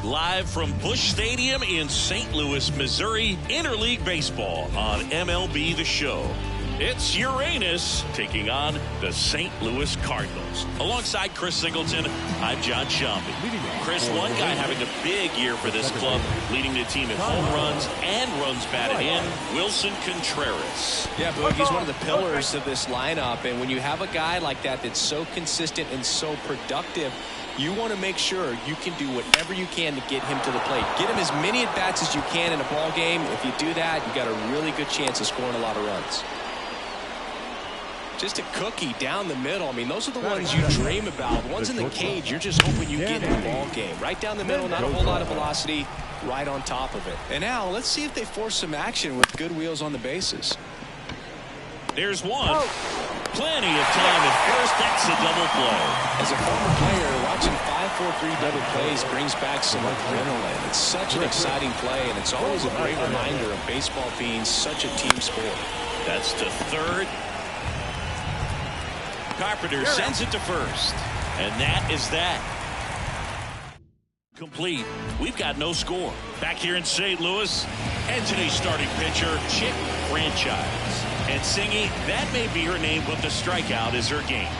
Live from Busch Stadium in St. Louis, Missouri, Interleague Baseball on MLB The Show. It's Uranus taking on the St. Louis Cardinals. Alongside Chris Singleton, I'm John Shambi. Chris, one guy having a big year for this club, leading the team in home runs and runs batted in, Willson Contreras. Yeah, Boog, he's one of the pillars of this lineup, and when you have a guy like that that's so consistent and so productive, you want to make sure you can do whatever you can to get him to the plate. Get him as many at-bats as you can in a ball game. If you do that, you got a really good chance of scoring a lot of runs. Just a cookie down the middle. I mean, those are the ones you dream about. The ones in the cage, you're just hoping you get in the ball game. Right down the middle, not a whole lot of velocity, right on top of it. And now, let's see if they force some action with good wheels on the bases. There's one. Plenty of time at first. That's a double play. As a former player, watching 5-4-3 double plays brings back some adrenaline. It's such an exciting play, and it's always a great reminder of baseball being such a team sport. That's to third. Carpenter sends it to first. And that is that. Complete. We've got no score. Back here in St. Louis, and today's starting pitcher, Chick Franchise. And Singy, that may be her name, but the strikeout is her game.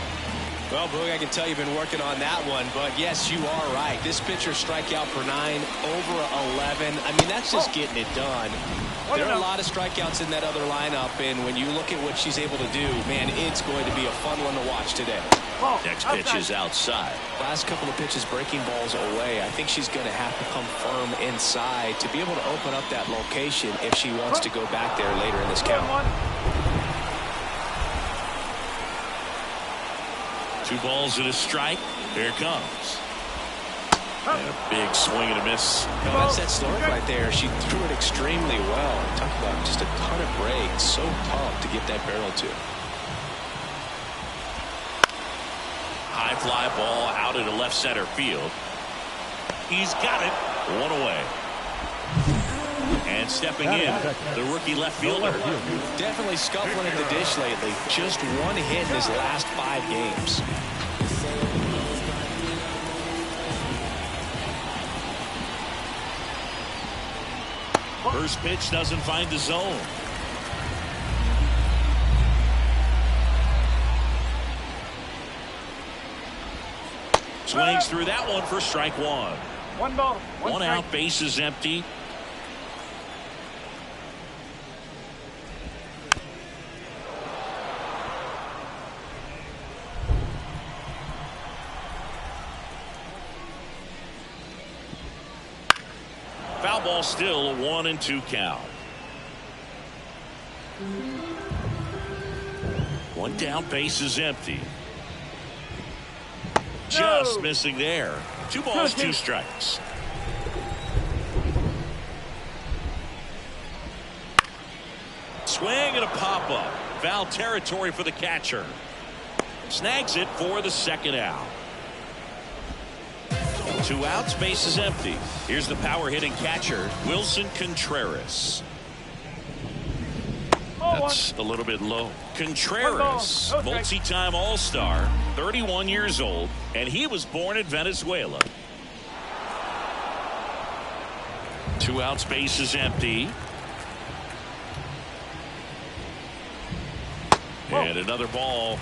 Well, Boog, I can tell you've been working on that one, but yes, you are right. This pitcher strikeout per 9, over 11. I mean, that's just getting it done. There are a lot of strikeouts in that other lineup, and when you look at what she's able to do, man, it's going to be a fun one to watch today. Next pitch is outside. Last couple of pitches breaking balls away. I think she's going to have to come firm inside to be able to open up that location if she wants to go back there later in this count. 2 balls and a strike. Here it comes. And a big swing and a miss. That's that start right there. She threw it extremely well. Talk about just a ton of breaks. So tough to get that barrel to. High fly ball out into left center field. He's got it. 1 away. And stepping in, the rookie left fielder. Definitely scuffling at the dish lately. Just 1 hit in his last 5 games. First pitch doesn't find the zone. Swings through that one for strike 1. 1 ball. 1 out, base is empty. Foul ball, still a 1-2 count. 1 down, base is empty. Just missing there. 2 balls, 2 strikes. Swing and a pop-up. Foul territory for the catcher. Snags it for the 2nd out. 2 outs, base is empty. Here's the power hitting catcher, Willson Contreras. That's a little bit low. Contreras, multi-time All-Star, 31 years old, and he was born in Venezuela. 2 outs, base is empty. And another ball.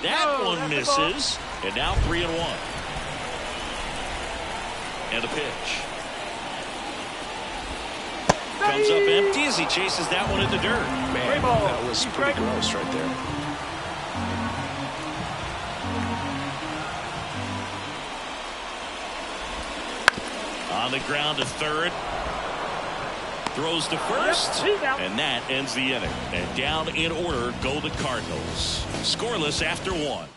That one misses. And now 3-1. And a pitch. Comes up empty as he chases that one in the dirt. Man, that was pretty gross right there. On the ground to third. Throws to first. And that ends the inning. And down in order go the Cardinals. Scoreless after 1.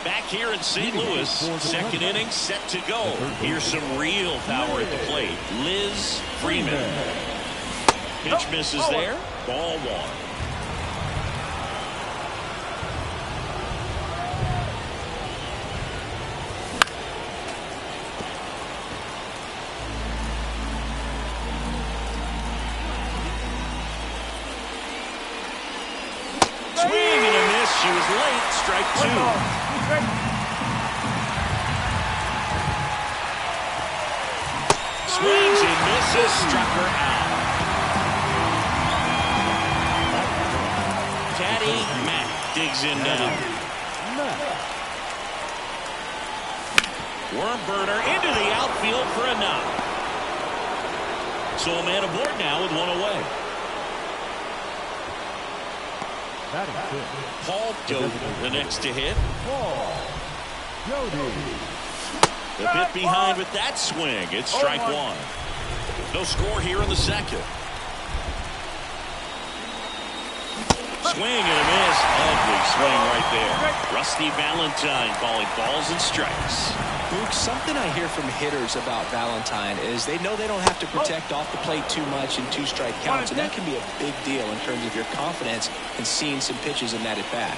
Back here in St. Louis, 2nd inning set to go. Here's some real power at the plate. Liz Freeman. Pitch misses there. Ball 1. Swing strike two. Swings and misses, struck her out. Caddy Mack digs in now. Worm burner into the outfield for a knock. So a man aboard now with one away. Paul Doty, the next to hit. A bit behind with that swing. It's strike one. No score here in the second. Swing and a miss. Ugly swing right there. Rusty Valentine calling balls and strikes. Luke, something I hear from hitters about Valentine is they know they don't have to protect off the plate too much in two-strike counts, and that can be a big deal in terms of your confidence in seeing some pitches in that at-bat.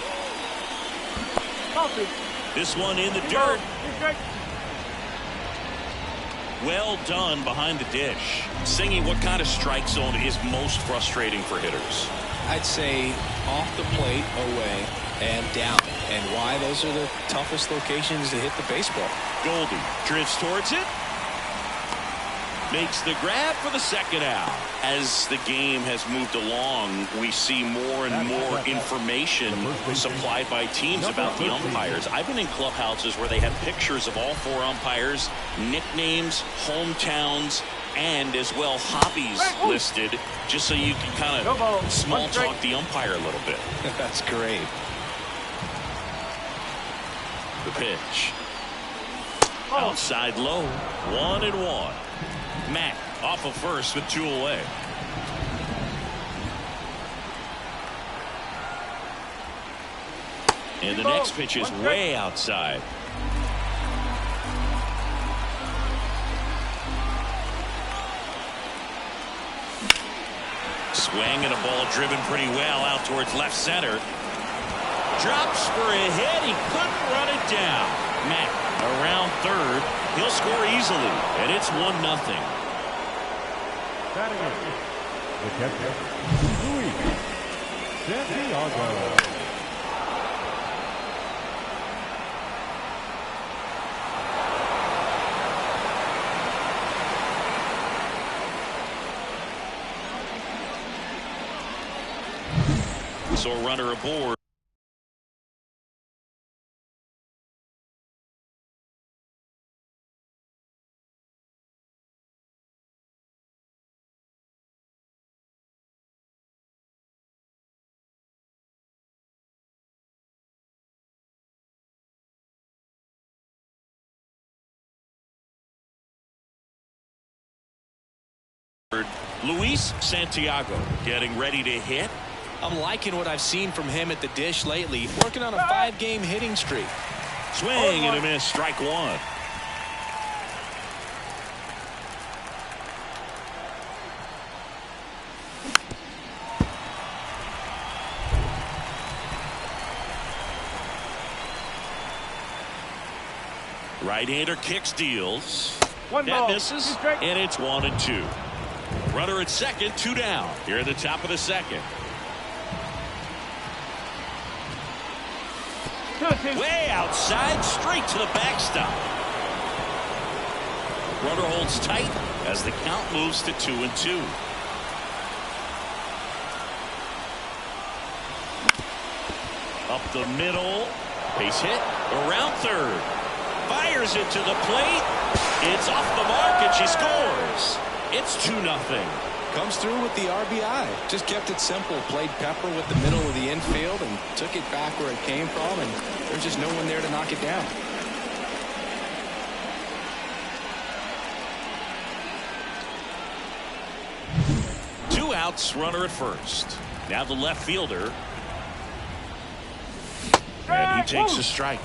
This one in the dirt. Well done behind the dish. Singing, what kind of strike zone is most frustrating for hitters? I'd say off the plate, away, and down. And why? Those are the toughest locations to hit the baseball. Goldie drifts towards it. Makes the grab for the second out. As the game has moved along, we see more and more information supplied by teams about the umpires. I've been in clubhouses where they have pictures of all four umpires, nicknames, hometowns, and as well hobbies listed, just so you can kind of small talk the umpire a little bit. That's great. The pitch. Outside low. 1-1. Mack off of first with two away. And the next pitch is way outside. Swing and a ball driven pretty well out towards left center. Drops for a hit. He couldn't run it down. Mack around third. He'll score easily, and it's 1-0. The catcher, Luis Santiago. So a runner aboard. Luis Santiago getting ready to hit. I'm liking what I've seen from him at the dish lately. Working on a 5-game hitting streak. Swing and a miss. Strike one. Right-hander kicks, deals. That misses, and it's 1-2. Runner at second, 2 down. Here at the top of the second. Way outside, straight to the backstop. Runner holds tight as the count moves to 2-2. Up the middle. Base hit around third. Fires it to the plate. It's off the mark and she scores. It's 2-0. Comes through with the RBI. Just kept it simple. Played pepper with the middle of the infield and took it back where it came from, and there's just no one there to knock it down. Two outs, runner at first. Now the left fielder. And he takes a strike.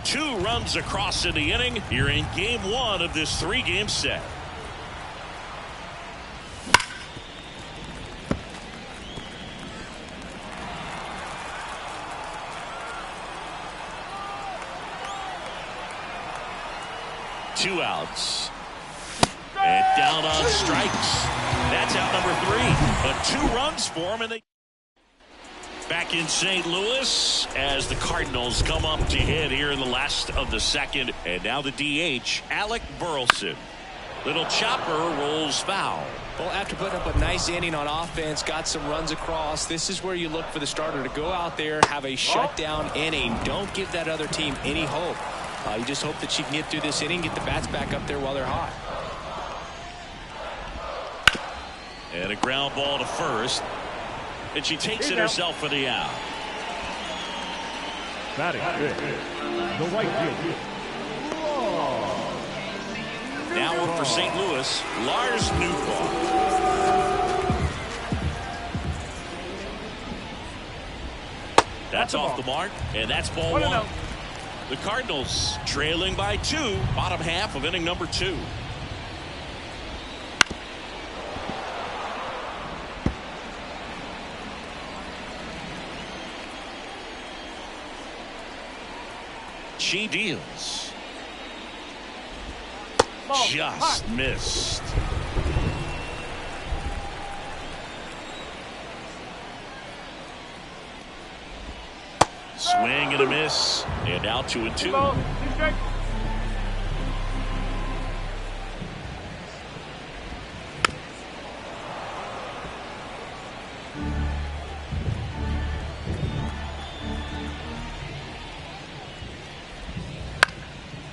2 runs across in the inning. You're in game 1 of this 3-game set. Two outs. And down on strikes. That's out number 3. But 2 runs for him, and they Back in St. Louis as the Cardinals come up to hit here in the last of the second. And now the DH, Alec Burleson. Little chopper rolls foul. Well, after putting up a nice inning on offense, got some runs across, this is where you look for the starter to go out there, have a shutdown inning. Don't give that other team any hope. You just hope that she can get through this inning, get the bats back up there while they're hot. And a ground ball to first. And she takes it herself for the out. Batting the right field. Now up for St. Louis, Lars Nootbaar. That's off the mark, and that's ball one. The Cardinals trailing by 2, bottom half of inning number 2. She deals. Just missed. Swing and a miss. And now 2-2.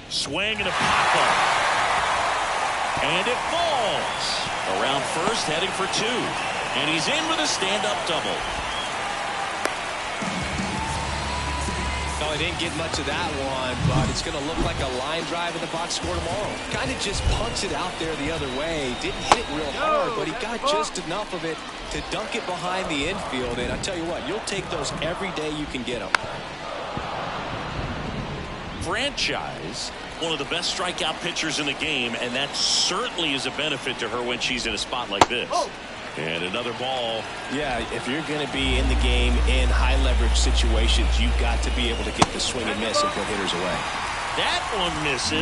Swing and a pop-up. And it falls. Around first, heading for 2. And he's in with a stand-up double. Well, he didn't get much of that one, but it's going to look like a line drive in the box score tomorrow. Kind of just punched it out there the other way. Didn't hit it real hard, but he got just enough of it to dunk it behind the infield. And I tell you what, you'll take those every day you can get them. Franchise, one of the best strikeout pitchers in the game, and that certainly is a benefit to her when she's in a spot like this. And another ball. Yeah, if you're going to be in the game in high leverage situations, you've got to be able to get the swing and miss and put hitters away. That one misses.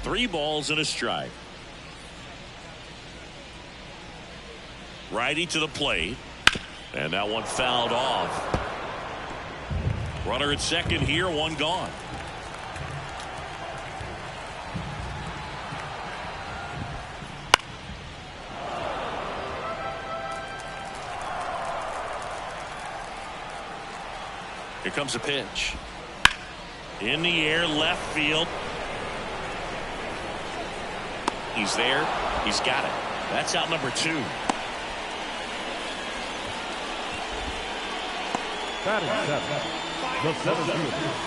Three balls and a strike. Righty to the plate. And that one fouled off. Runner at second here, one gone. Here comes a pitch. In the air, left field. He's there. He's got it. That's out number 2.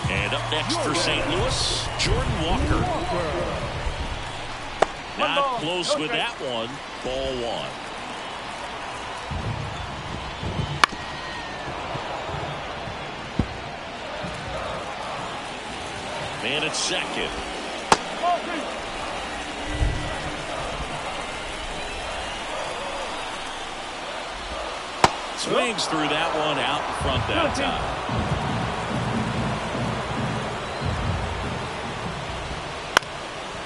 And up next for St. Louis, Jordan Walker. Not close with that one. Ball 1. Man at second. Swings through that one out in front that time.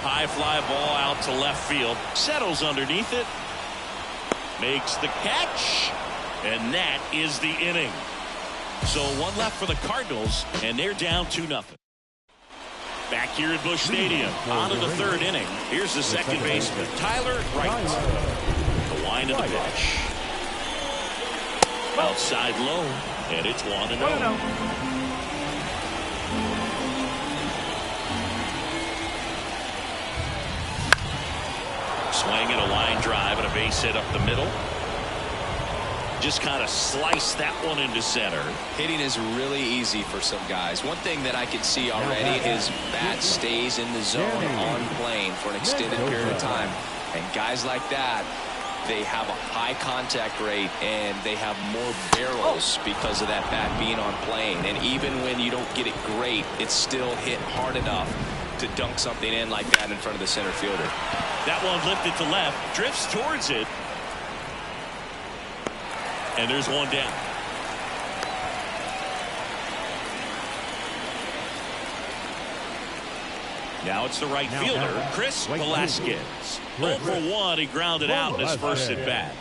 High fly ball out to left field. Settles underneath it. Makes the catch. And that is the inning. So one left for the Cardinals, and they're down 2-0. Back here at Busch Stadium, on to the 3rd inning. Here's the second baseman, Tyler Wright. The wind of the pitch. Outside low, and it's 1-0. Swing and a line drive and a base hit up the middle. just kind of sliced that one into center. Hitting is really easy for some guys. One thing that I can see already, his bat stays in the zone on plane for an extended period of time. And guys like that, they have a high contact rate and they have more barrels because of that bat being on plane. And even when you don't get it great, it's still hit hard enough to dunk something in like that in front of the center fielder. That one lifted to left, drifts towards it. And there's one down. Now it's the right fielder, Chris Velasquez. 0 for 1, he grounded out in his first at bat.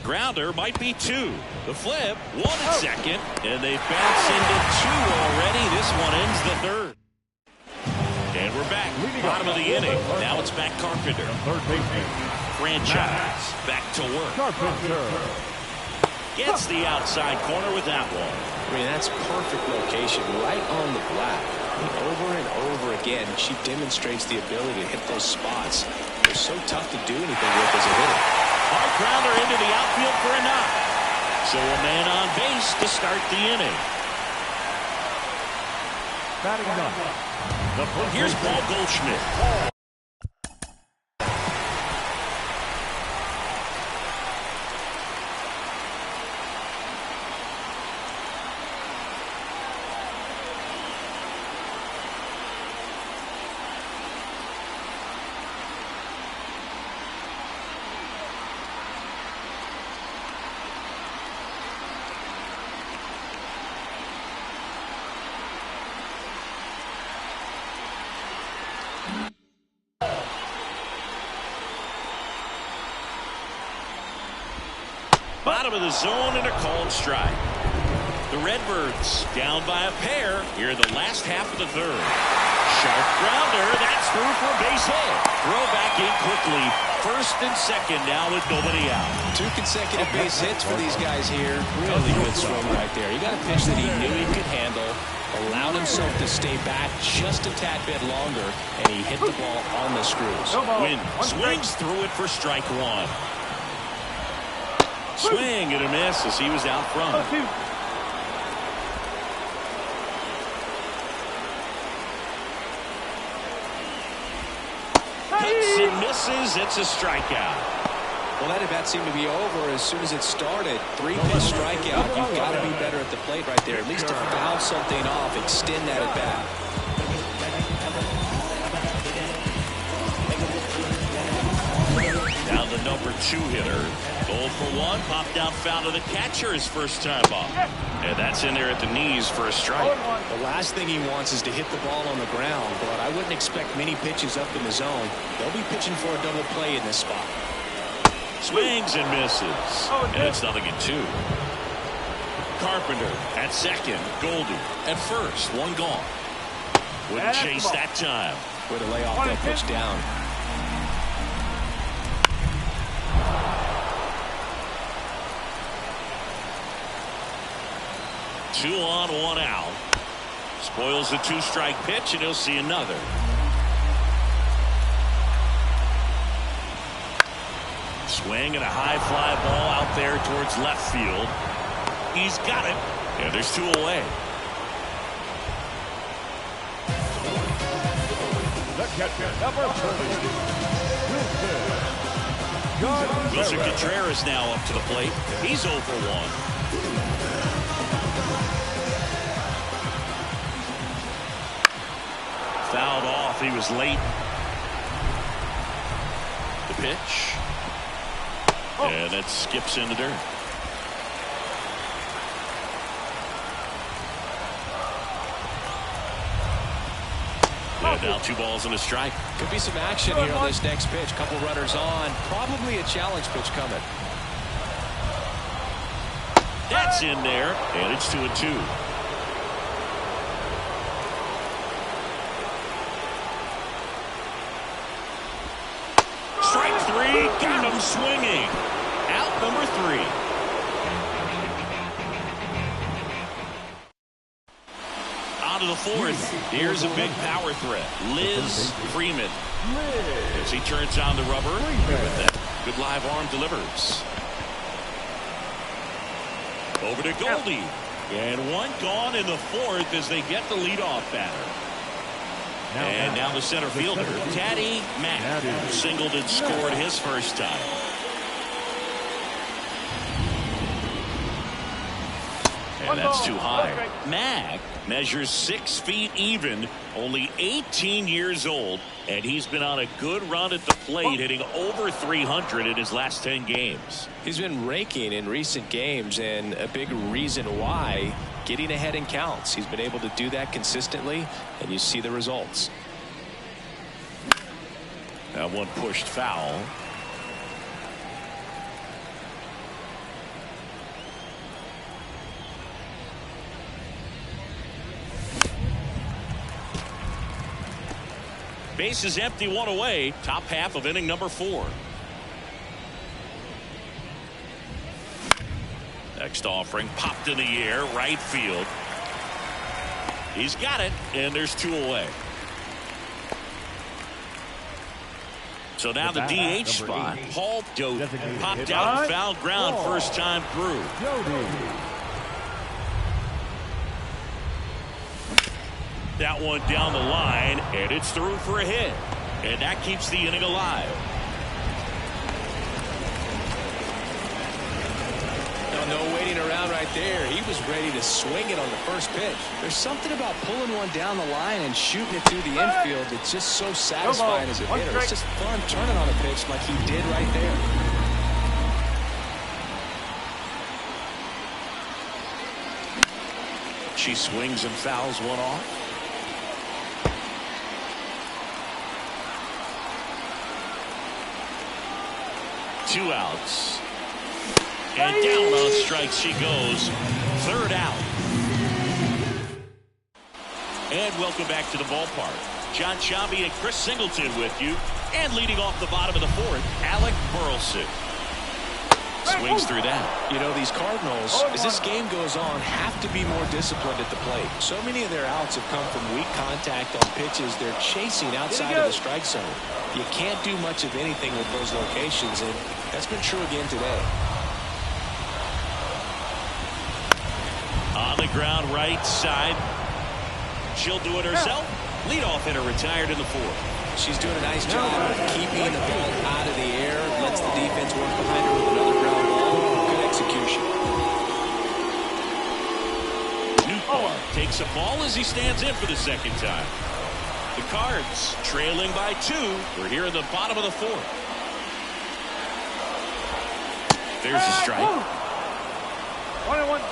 Grounder might be 2. The flip, 1 at second, and they bounce into 2 already. This one ends the third. And we're back, bottom of the inning. Now it's back Carpenter. Franchise back to work. Gets the outside corner with that one. I mean, that's perfect location, right on the black. Over and over again, she demonstrates the ability to hit those spots. They're so tough to do anything with as a hitter. Hard grounder into the outfield for a knock. So a man on base to start the inning. Batting up. Here's Paul Goldschmidt. Bottom of the zone and a called strike. The Redbirds down by a pair here in the last half of the third. Sharp grounder, that's through for a base hit. Throw back in quickly. First and second now with nobody out. 2 consecutive base hits for these guys here. Really good swing right there. You got a pitch that he knew he could handle, allowed himself to stay back just a tad bit longer, and he hit the ball on the screws. Wynn swings through it for strike 1. Swing and a miss as he was out front. Hits and misses. It's a strikeout. Well, that at-bat seemed to be over as soon as it started. 3-pitch strikeout. You've got to be better at the plate right there. At least to foul something off, extend that at-bat. Now the number 2 hitter. 0 for 1, popped out foul to the catcher his first time up. And that's in there at the knees for a strike. The last thing he wants is to hit the ball on the ground, but I wouldn't expect many pitches up in the zone. They'll be pitching for a double play in this spot. Swings and misses. And it's 0-2. Carpenter at second. Goldie at first. One gone. Wouldn't chase that time. Way to lay off that pitch down. Two on, 1 out. Spoils the 2-strike pitch, and he'll see another. Swing and a high fly ball out there towards left field. He's got it, and there's 2 away. The catcher, number 30. Wilson Contreras now up to the plate. He's 0 for 1. Fouled off. He was late. The pitch. And it skips in the dirt. And now 2 balls and a strike. Could be some action here on this next pitch. Couple runners on. Probably a challenge pitch coming. That's in there. And it's 2-2. Strike 3, got him swinging. Out number 3. Out of to the fourth. Here's a big power threat. Liz Freeman. As he turns on the rubber with that good live arm delivers. Over to Goldie. And one gone in the fourth as they get the leadoff batter. And now the center fielder, Taddy Mack, singled and scored his first time. And that's too high. Mack measures 6 feet even, only 18 years old, and he's been on a good run at the plate, hitting over 300 in his last 10 games. He's been raking in recent games, and a big reason why, getting ahead in counts. He's been able to do that consistently, and you see the results. That one pushed foul. Base is empty, one away. Top half of inning number 4. Next offering popped in the air, right field. He's got it, and there's 2 away. So now the DH spot. Paul Doty popped out and foul ground first time through. That one down the line, and it's through for a hit. And that keeps the inning alive. No waiting around right there. He was ready to swing it on the first pitch. There's something about pulling one down the line and shooting it through the infield that's just so satisfying as a hitter. It's just fun turning on a pitch like he did right there. She swings and fouls one off. Two outs. And down on strikes she goes. Third out. And welcome back to the ballpark. John Sciambi and Chris Singleton with you. And leading off the bottom of the 4th, Alec Burleson. Swings through that. You know, these Cardinals, as this game goes on, have to be more disciplined at the plate. So many of their outs have come from weak contact on pitches they're chasing outside of the strike zone. You can't do much of anything with those locations, and that's been true again today. On the ground, right side. She'll do it herself. Leadoff hitter retired in the 4th. She's doing a nice job of keeping the ball out of the air. Lets the defense work behind her with another ground ball. Good execution. Newport takes a ball as he stands in for the second time. The Cards trailing by 2. We're here in the bottom of the 4th. There's a strike. 1-1.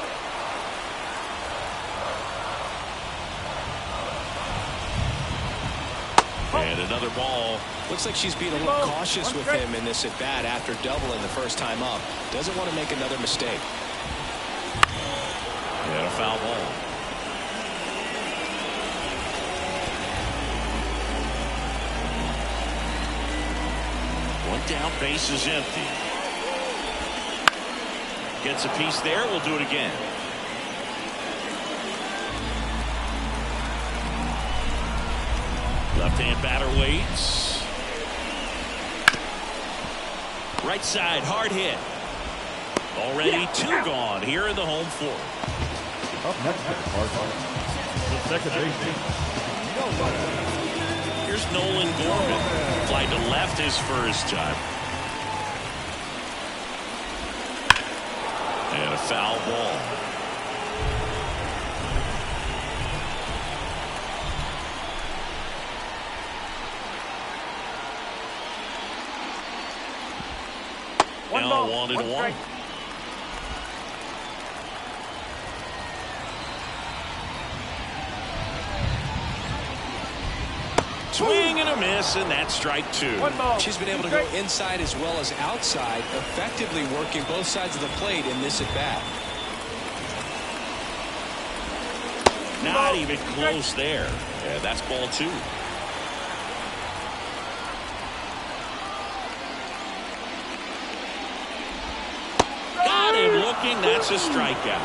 And another ball. Looks like she's being a little cautious with him in this at-bat after doubling the first time up. Doesn't want to make another mistake. And a foul ball. One down, base is empty. Gets a piece there. We'll do it again. Left-hand batter waits. Right side, hard hit. Already 2 gone here in the home 4th. Up next to the second baseman. Here's Nolan Gorman. Fly to left his first time. And a foul ball. Now 1-1. Swing and a miss, and that's strike 2. She's been able to go inside as well as outside, effectively working both sides of the plate in this at-bat. Not even close there. Yeah, that's ball 2. Got him looking. That's a strikeout.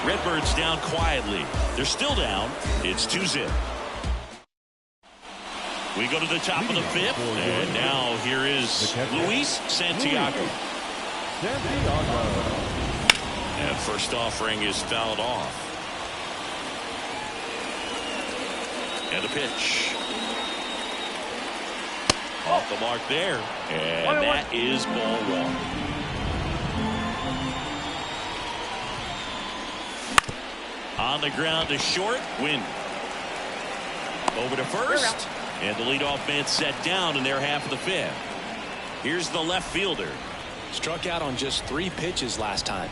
Redbirds down quietly. They're still down. It's 2-0. We go to the top of the fifth, and now here is Luis Santiago. And first offering is fouled off. And a pitch. Off the mark there. And that is ball one. On the ground to short. Win. Over to first. And the leadoff man set down in their half of the fifth. Here's the left fielder. Struck out on just 3 pitches last time.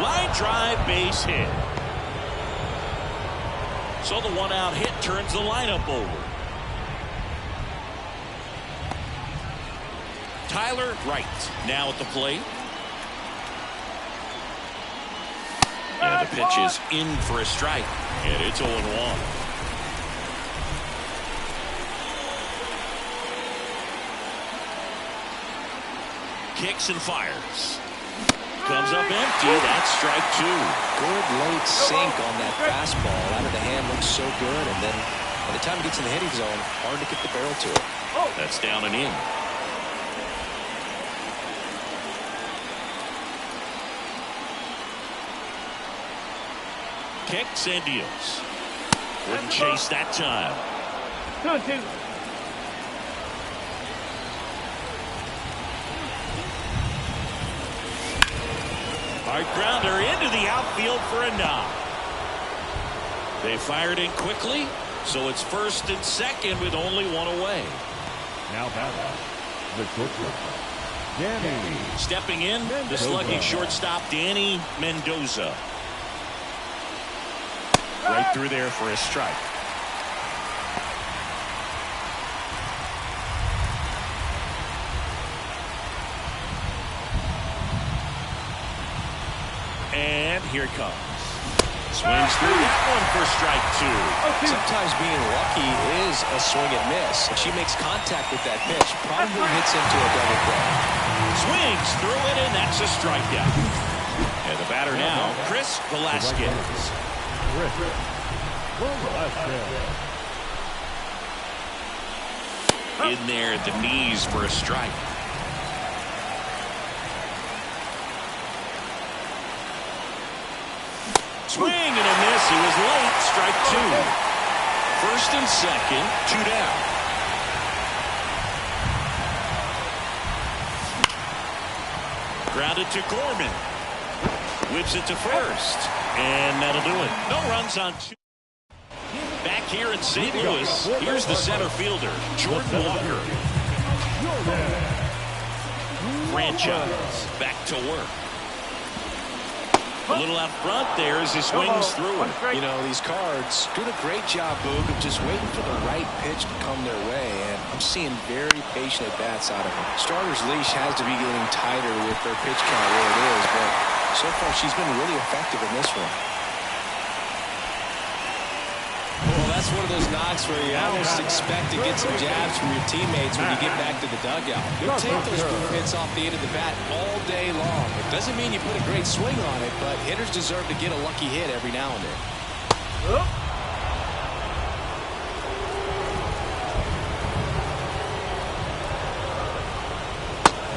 Line drive, base hit. So the 1-out hit turns the lineup over. Tyler Wright now at the plate. And the pitch is in for a strike. And it's 0-1. Kicks and fires. Comes up empty. That's strike 2. Good late sink on that fastball. Out of the hand looks so good. And then by the time it gets in the hitting zone, hard to get the barrel to it. That's down and in. Kicks and deals. Wouldn't chase that time. 2-2. Hard grounder into the outfield for a knock. They fired in quickly, so it's first and second with only 1 away. Now batting, the shortstop, Danny. Stepping in, the slugging shortstop, Danny Mendoza. Right through there for a strike. And here it comes. Swings through that one for strike 2. Sometimes being lucky is a swing and miss. If she makes contact with that pitch, probably hits into a double play. Swings through it, and that's a strikeout. And the batter now, Chris Velasquez. In there at the knees for a strike. Swing and a miss. He was late. Strike 2. First and second, 2 down. Grounded to Gorman. Whips it to first. And that'll do it. No runs on 2. Back here in St. Louis, here's the center fielder, Jordan Walker. Franchise back to work. A little out front there as he swings through it. You know, these Cards doing a great job, Boog, of just waiting for the right pitch to come their way. And I'm seeing very patient at-bats out of them. Starter's leash has to be getting tighter with their pitch count where it is, but so far she's been really effective in this one. Well, that's one of those knocks where you almost expect to get some jabs from your teammates when you get back to the dugout. You'll take those boom hits off the end of the bat all day long. It doesn't mean you put a great swing on it, but hitters deserve to get a lucky hit every now and then.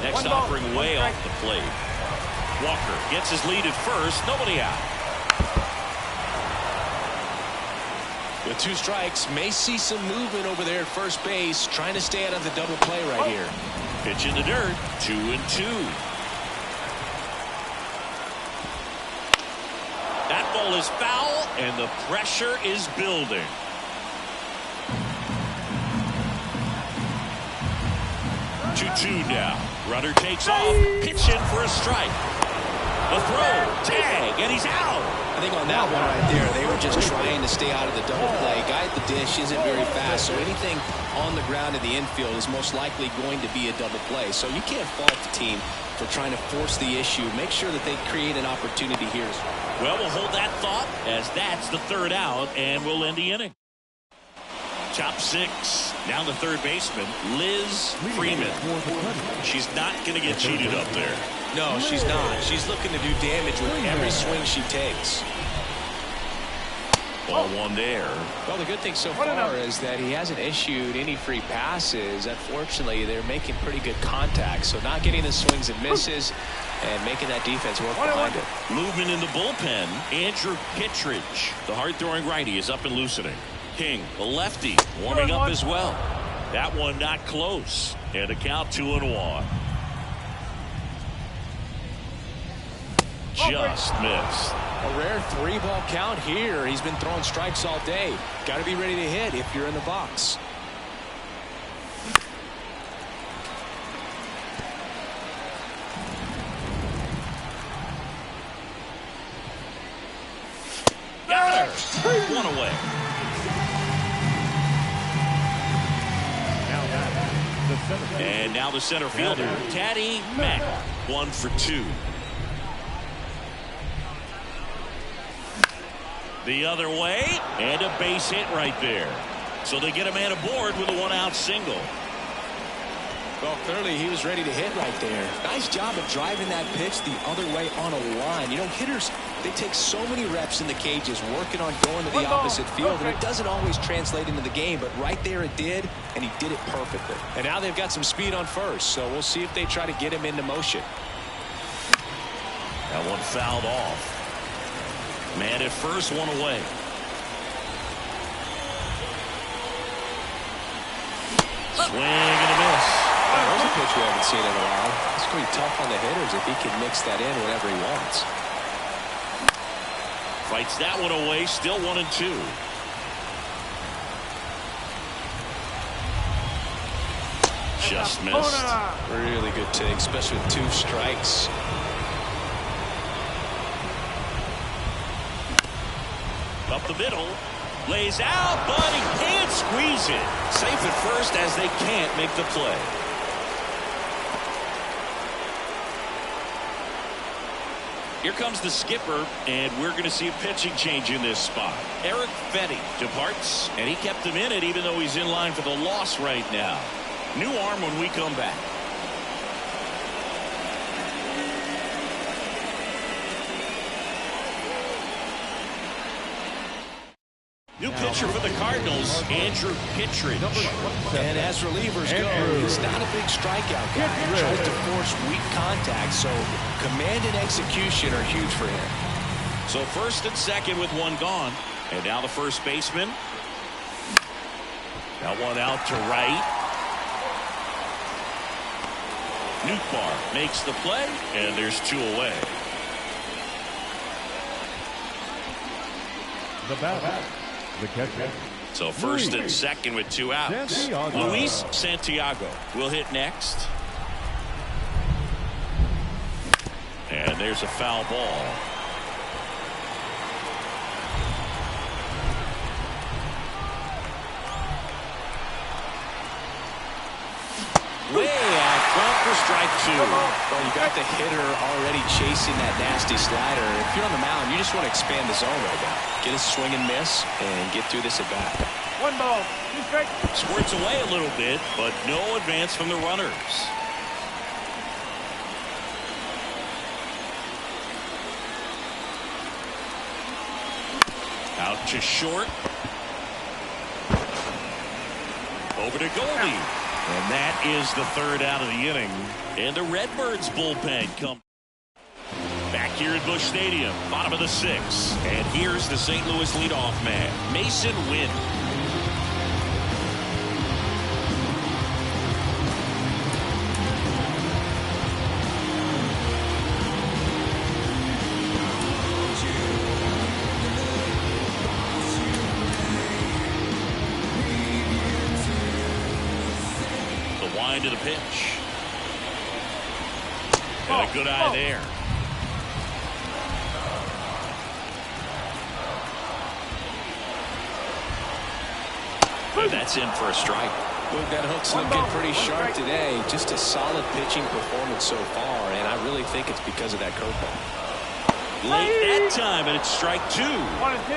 Next offering way off the plate. Walker gets his lead at first. Nobody out. With 2 strikes, may see some movement over there at first base, trying to stay out of the double play right here. Pitch in the dirt, 2-2. That ball is foul, and the pressure is building. Two now. Runner takes off. Pitch in for a strike. The throw, tag, and he's out. I think on that one right there, they were just trying to stay out of the double play. Guy at the dish isn't very fast, so anything on the ground in the infield is most likely going to be a double play. So you can't fault the team for trying to force the issue. Make sure that they create an opportunity here. Well, we'll hold that thought as that's the 3rd out, and we'll end the inning. Top six. Now the third baseman, Liz Freeman. She's not going to get cheated up there. No, she's not. She's looking to do damage with every swing she takes. Ball one there. Well, the good thing so far is that he hasn't issued any free passes. Unfortunately, they're making pretty good contact. So not getting the swings and misses and making that defense work behind it. Movement in the bullpen. Andrew Kittredge, the hard-throwing righty, is up and loosening. King, the lefty, warming up as well. That one not close. And a count 2-1. Just missed. A rare 3-ball count here. He's been throwing strikes all day. Got to be ready to hit if you're in the box. Got her. One away. And now the center fielder, Taddy Mack, 1 for 2. The other way, and a base hit right there. So they get a man aboard with a 1-out single. Well, clearly he was ready to hit right there. Nice job of driving that pitch the other way on a line. You know, hitters, they take so many reps in the cages working on going to the opposite field, and it doesn't always translate into the game, but right there it did, and he did it perfectly. And now they've got some speed on first, so we'll see if they try to get him into motion. That one fouled off. Man at first, 1 away. Swing and a miss. There's a pitch we haven't seen in a while. It's going to be tough on the hitters if he can mix that in whenever he wants. Fights that one away, still 1-2. Just missed. Really good take, especially with 2 strikes. Up the middle, lays out, but he can't squeeze it. Safe at first as they can't make the play. Here comes the skipper, and we're going to see a pitching change in this spot. Eric Fetty departs, and he kept him in it even though he's in line for the loss right now. New arm when we come back. New pitcher for the Cardinals, Andrew Kittredge. And as relievers go, he's not a big strikeout guy. He tries to force weak contact, so command and execution are huge for him. So first and second with 1 gone. And now the first baseman. That one out to right. Newbar makes the play, and there's 2 away. The bat. The catcher. So first and second with 2 outs. Santiago. Luis Santiago will hit next. And there's a foul ball. Way out front for strike 2. Well, you got the hitter already chasing that nasty slider. If you're on the mound, you just want to expand the zone right now. Get a swing and miss and get through this at bat. 1 ball, 2 strikes. Squirts away a little bit, but no advance from the runners. Out to short. Over to Goldie. And that is the 3rd out of the inning. And the Redbirds bullpen come back here at Busch Stadium, bottom of the 6th. And here's the St. Louis leadoff man, Mason Wynn. To the pitch. And a good eye there. And that's in for a strike. Look, that hook's looking pretty sharp today. Just a solid pitching performance so far, and I really think it's because of that curveball. Late that time, and it's strike 2. 1 and 2.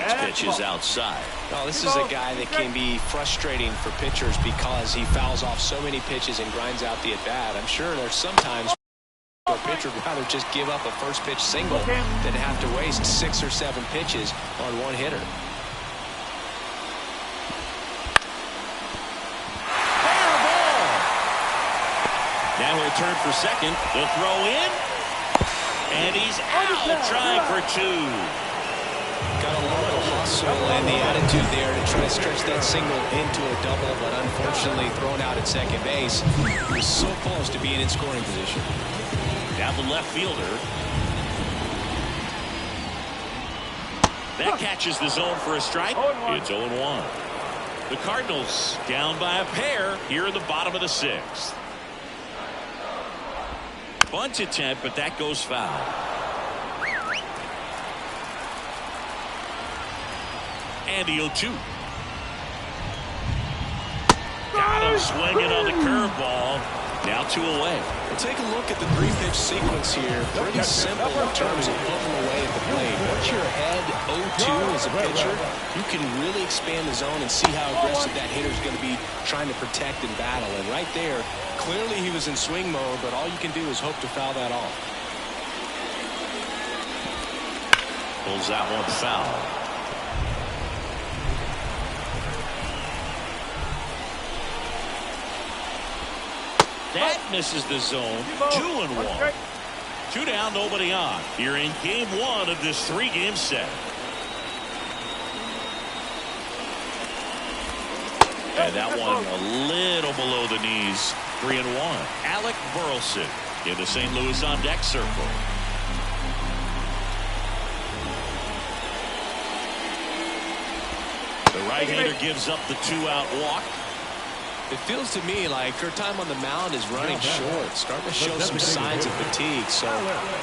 Next pitch is outside. Oh, this is a guy that can be frustrating for pitchers because he fouls off so many pitches and grinds out the at-bat. I'm sure there's sometimes a pitcher would rather just give up a first pitch single than have to waste 6 or 7 pitches on one hitter. Fair ball. Now he'll turn for second. The throw in. And he's out trying for 2. Got a little hustle and the attitude there to try to stretch that single into a double, but unfortunately thrown out at second base. He was so close to being in scoring position. Down the left fielder. That catches the zone for a strike. It's 0-1. The Cardinals down by a pair here in the bottom of the 6th. Bunt attempt, but that goes foul. And the 0-2. Got him swinging on the curveball. Now 2 away. We'll take a look at the 3-pitch sequence here. Pretty simple in terms of putting away at the plate. Once you're ahead 0-2 as a pitcher, you can really expand the zone and see how aggressive that hitter is going to be trying to protect and battle. And right there, clearly he was in swing mode, but all you can do is hope to foul that off. Pulls that one foul. That misses the zone. 2-1. 2 down, nobody on. Here in game 1 of this 3-game set. And that one a little below the knees. 3-1. Alec Burleson in the St. Louis on deck circle. The right-hander gives up the 2-out walk. It feels to me like her time on the mound is running short, starting to show some signs of fatigue. So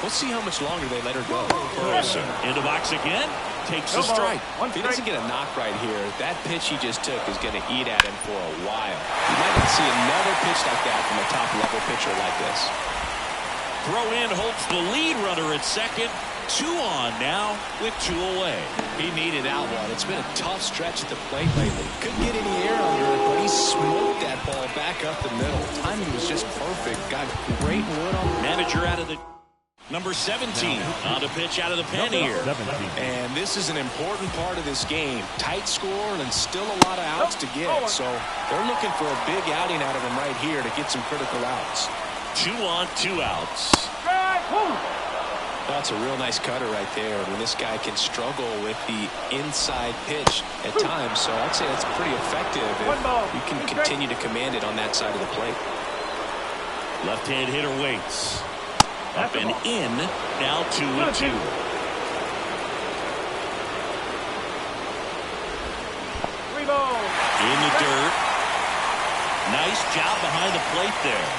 we'll see how much longer they let her go. Burleson into box again, takes the strike. If he doesn't get a knock right here, that pitch he just took is going to eat at him for a while. You might not see another pitch like that from a top-level pitcher like this. Throw in holds the lead runner at second. 2 on now with 2 away. He needed that one. It's been a tough stretch at the plate lately. Couldn't get any air under it, but he smoked that ball back up the middle. Timing was just perfect. Got great wood on the manager out of the number 17 on the pitch out of the pen here. And this is an important part of this game. Tight score and still a lot of outs to get. So they're looking for a big outing out of him right here to get some critical outs. 2 on, 2 outs. That's a real nice cutter right there. When this guy can struggle with the inside pitch at times, so I'd say that's pretty effective if you can continue to command it on that side of the plate. Left-hand hitter waits. Up and in. Now 2-2. In the dirt. Nice job behind the plate there.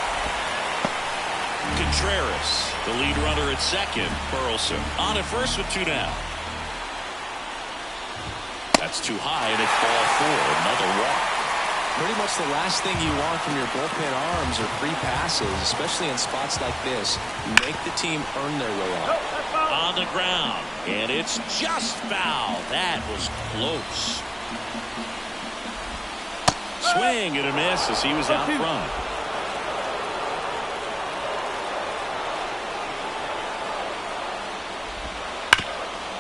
Contreras, the lead runner at second. Burleson on at first with 2 down. That's too high, and it's ball 4. Another walk. Pretty much the last thing you want from your bullpen arms are free passes, especially in spots like this. Make the team earn their way out. On the ground, and it's just foul. That was close. Swing and a miss as he was out front.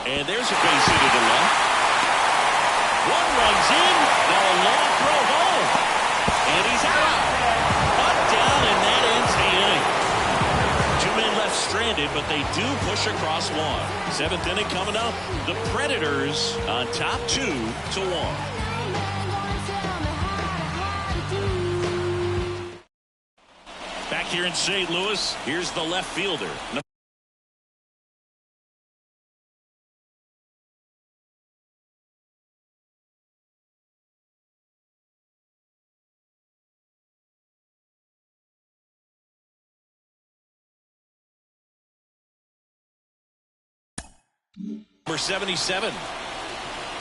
And there's a base hit to the left. One runs in. Now a long throw home. And he's out. Up, down, and that ends the inning. 2 men left stranded, but they do push across 1. 7th inning coming up. The Predators on top 2-1. Back here in St. Louis, here's the left fielder. Number 77.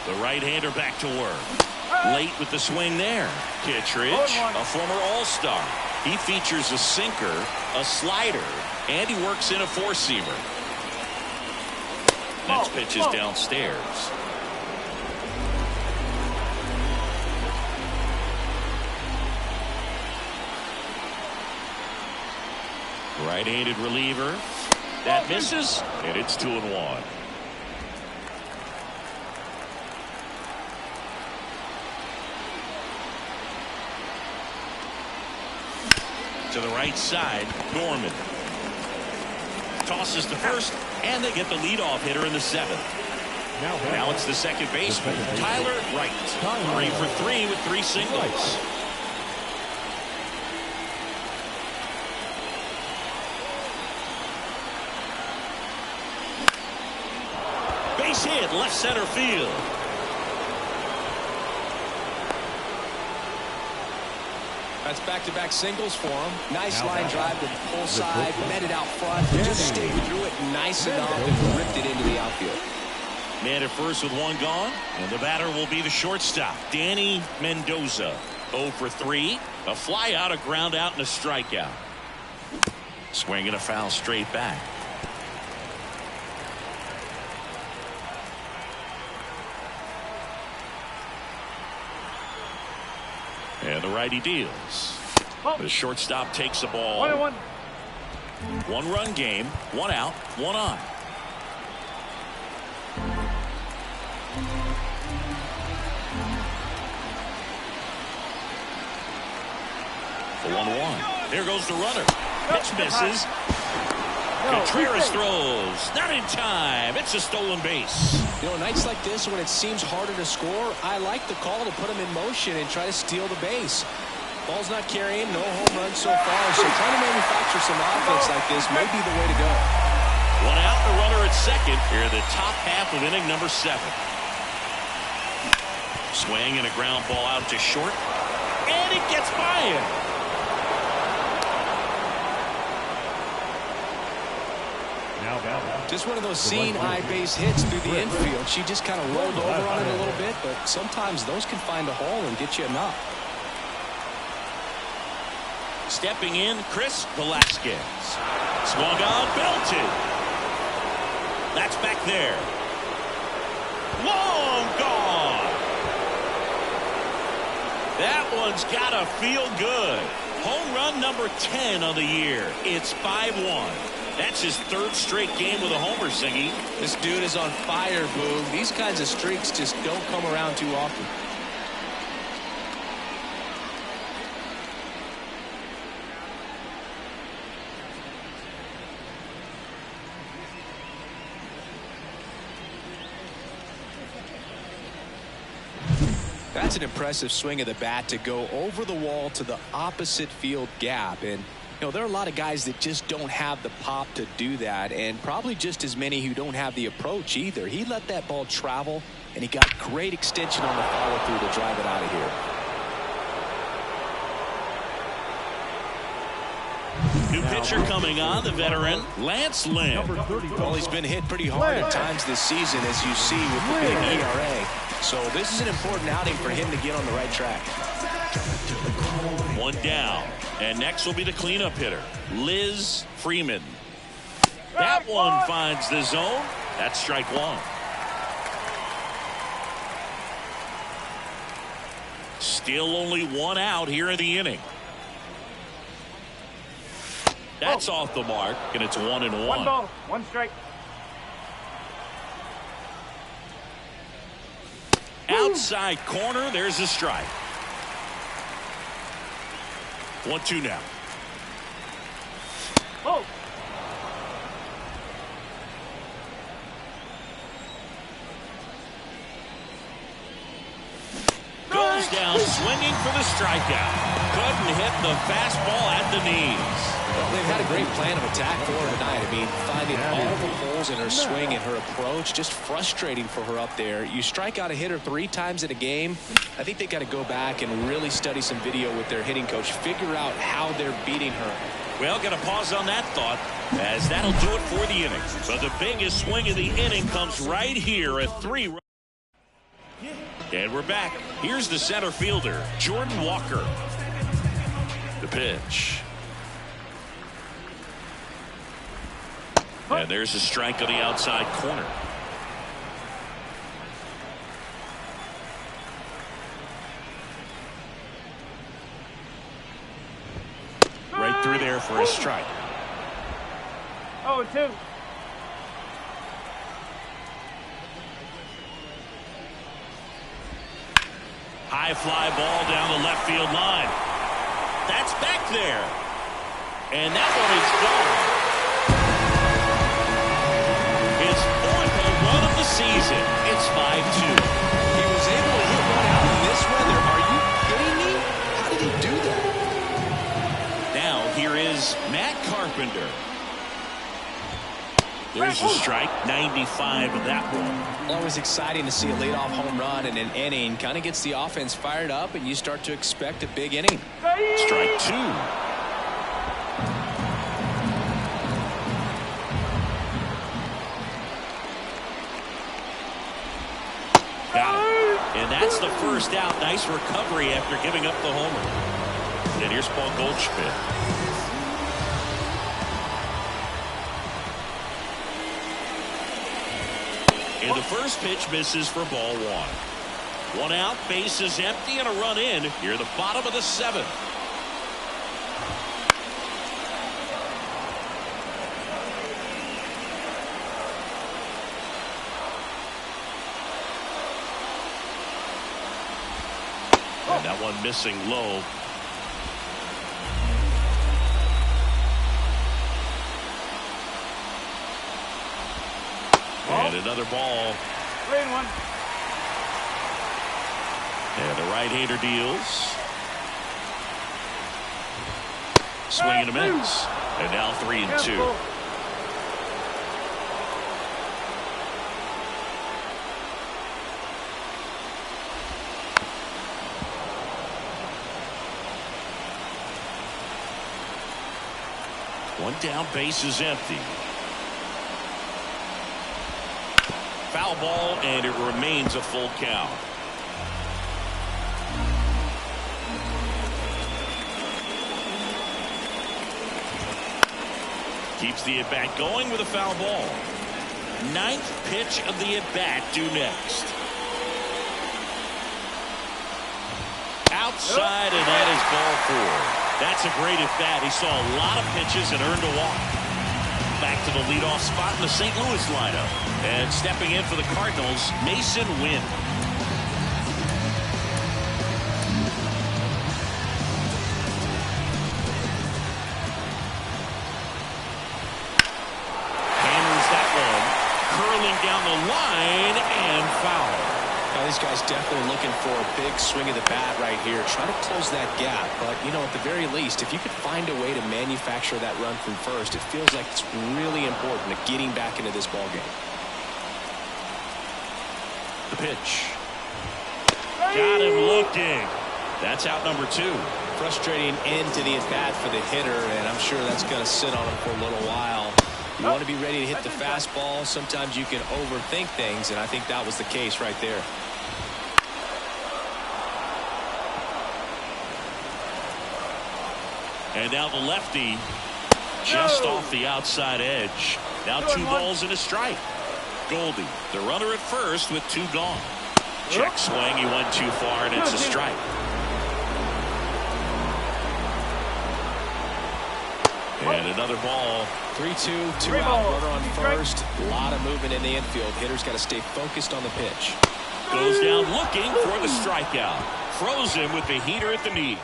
The right-hander back to work. Late with the swing there. Kittredge, a former All-Star. He features a sinker, a slider, and he works in a 4-seamer. Next pitch is downstairs. Right-handed reliever. That misses, and it's 2-1. To the right side, Norman. Tosses to first, and they get the leadoff hitter in the 7th. Now it's the second baseman, Tyler Wright. 3 for 3 with 3 singles. Base hit, left center field. That's back-to-back singles for him. Nice line drive to the pull side, met it out front, just stayed through it nice enough and ripped it into the outfield. Man at first with 1 gone, and the batter will be the shortstop, Danny Mendoza. 0 for 3, a fly out, a ground out, and a strikeout. Swing and a foul straight back. And the righty deals. The shortstop takes the ball. 1-1. 1-run game, 1 out, 1 on. The 1-1. There goes the runner. Pitch misses. Contreras throws. Not in time. It's a stolen base. You know, nights like this when it seems harder to score, I like the call to put him in motion and try to steal the base. Ball's not carrying, no home runs so far, so trying to manufacture some offense like this may be the way to go. 1 out, the runner at second here in the top half of inning number 7. Swing and a ground ball out to short, and it gets by him. Just one of those seeing high base hits through the infield. She just kind of rolled over on it a little bit, but sometimes those can find a hole and get you enough. Stepping in, Chris Velasquez. Swung on, belted. That's back there. Long gone. That one's gotta feel good. Home run number 10 on the year. It's 5-1. That's his 3rd straight game with a homer, Singy. This dude is on fire, Boog. These kinds of streaks just don't come around too often. That's an impressive swing of the bat to go over the wall to the opposite field gap. And you know, there are a lot of guys that just don't have the pop to do that, and probably just as many who don't have the approach either. He let that ball travel, and he got great extension on the follow-through to drive it out of here. New pitcher coming on, the veteran, Lance Lynn. Well, he's been hit pretty hard at times this season, as you see with the big ERA. So this is an important outing for him to get on the right track. 1 down. And next will be the cleanup hitter, Liz Freeman. That one finds the zone. That's strike 1. Still only 1 out here in the inning. That's off the mark, and it's 1-1. 1 ball, 1 strike. Outside corner, there's a strike. 1-2 now. Oh. Goes down swinging for the strikeout. Couldn't hit the fastball at the knees. Well, they've had a great plan of attack for her tonight. I mean, finding all the holes in her swing and her approach, just frustrating for her up there. You strike out a hitter 3 times in a game. I think they got to go back and really study some video with their hitting coach, figure out how they're beating her. Well, got to pause on that thought, as that'll do it for the inning. But the biggest swing of the inning comes right here at 3. And we're back. Here's the center fielder, Jordan Walker. The pitch. And there's a strike on the outside corner. Right through there for a strike. 0-2. High fly ball down the left field line. That's back there. And that one is gone. His fourth home run of the season. It's 5-2. He was able to hit one out in this weather. Are you kidding me? How did he do that? Now here is Matt Carpenter. There's a strike, 95 of that one. Always exciting to see a leadoff home run in an inning. Kind of gets the offense fired up, and you start to expect a big inning. Strike two. Got it. And that's the first out. Nice recovery after giving up the homer. And here's Paul Goldschmidt. And the first pitch misses for ball one. One out, bases empty, and a run in here, the bottom of the seventh. And that one missing low. And another ball. 3-1. And the right-hander deals. Swing and a miss. And now 3-2. One down, base is empty. Foul ball, and it remains a full count. Keeps the at-bat going with a foul ball. Ninth pitch of the at-bat due next. Outside, and that is ball four. That's a great at-bat. He saw a lot of pitches and earned a walk. Back to the leadoff spot in the St. Louis lineup. And stepping in for the Cardinals, Mason Wynn. Hammers that one. Curling down the line and foul. Now, these guys definitely looking for a big swing of the bat right here. Try to close that gap. But, you know, at the very least, if you could find a way to manufacture that run from first, it feels like it's really important to getting back into this ballgame. The pitch. Got him looking. That's out number two. Frustrating end to the at-bat for the hitter, and I'm sure that's going to sit on him for a little while. You want to be ready to hit the fastball. Sometimes you can overthink things, and I think that was the case right there. And now the lefty just off the outside edge. Now 2 balls and a strike. Goldie, the runner at first with 2 gone. Check swing. He went too far, and it's a strike. And another ball. 3-2, 2 out, runner on first. A lot of movement in the infield. Hitter's got to stay focused on the pitch. Goes down looking for the strikeout. Throws him with the heater at the knees.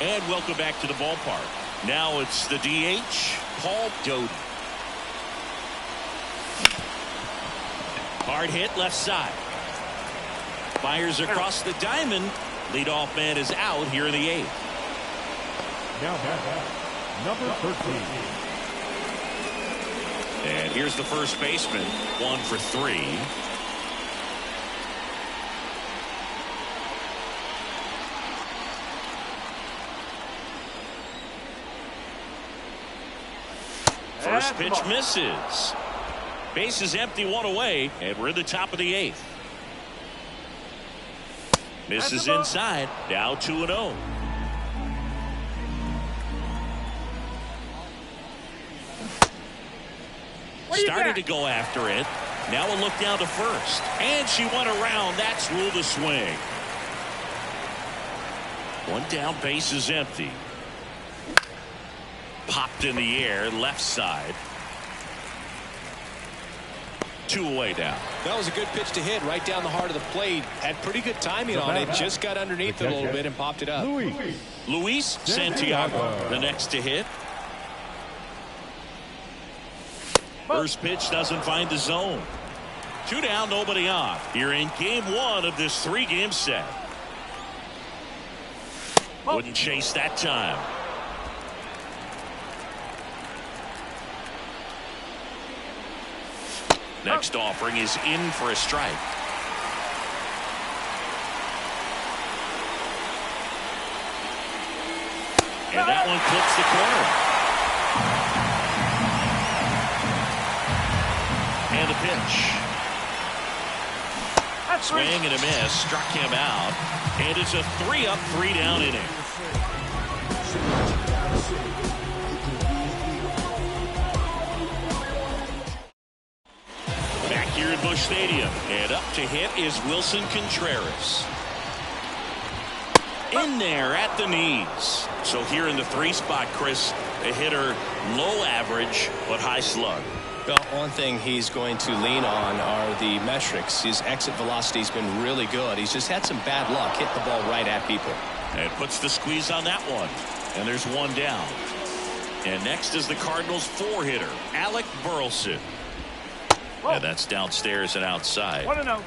And welcome back to the ballpark. Now it's the DH, Paul Doty. Hard hit left side. Fires across the diamond. Leadoff man is out here in the 8th. Now number 13. And here's the first baseman, 1 for 3. First pitch misses. Base is empty, 1 away, and we're in the top of the 8th. Misses inside, now 2-0. Started to go after it. Now a look down to first. And she went around. That's ruled a swing. 1 down, base is empty. popped in the air left side. 2 away down. That was a good pitch to hit right down the heart of the plate. Had pretty good timing on it. Just got underneath it a little bit and popped it up. Luis Santiago, the next to hit. First pitch doesn't find the zone. 2 down, nobody on. You're in game 1 of this 3-game set. Wouldn't chase that time. Next offering is in for a strike. And that one clips the corner. And a pitch. Swing and a miss. Struck him out. And it's a 3-up, 3-down inning. Back here at Busch Stadium. And up to hit is Wilson Contreras. In there at the knees. So here in the 3 spot, Chris, a hitter low average but high slug. Well, one thing he's going to lean on are the metrics. His exit velocity has been really good. He's just had some bad luck, hit the ball right at people. And puts the squeeze on that one. And there's 1 down. And next is the Cardinals 4-hitter, Alec Burleson. And that's downstairs and outside. 1-0.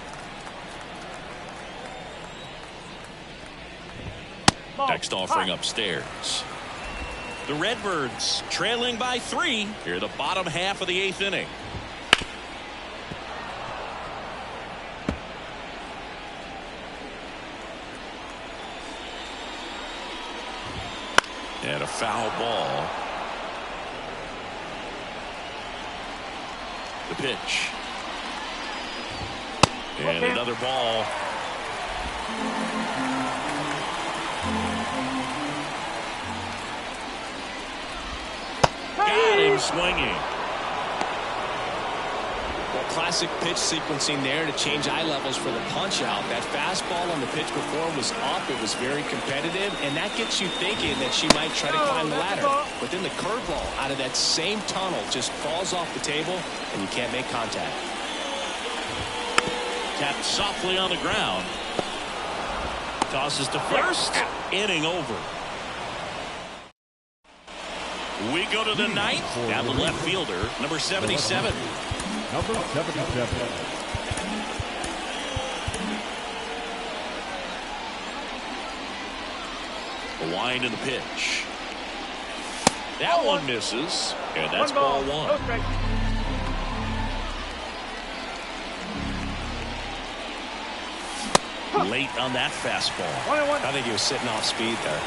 Next offering upstairs. The Redbirds trailing by 3 here the bottom half of the 8th inning. And a foul ball. The pitch. And another ball. Got him swinging. Well, classic pitch sequencing there to change eye levels for the punch out. That fastball on the pitch before was up. It was very competitive, and that gets you thinking that she might try to climb the ladder. But then the curveball out of that same tunnel just falls off the table, and you can't make contact. Tapped softly on the ground. Tosses to first. Inning over. We go to the 9th. Down the left fielder, number 77. Number 77. The wind of the pitch. That one misses. And that's ball 1. Late on that fastball. I think he was sitting off speed there.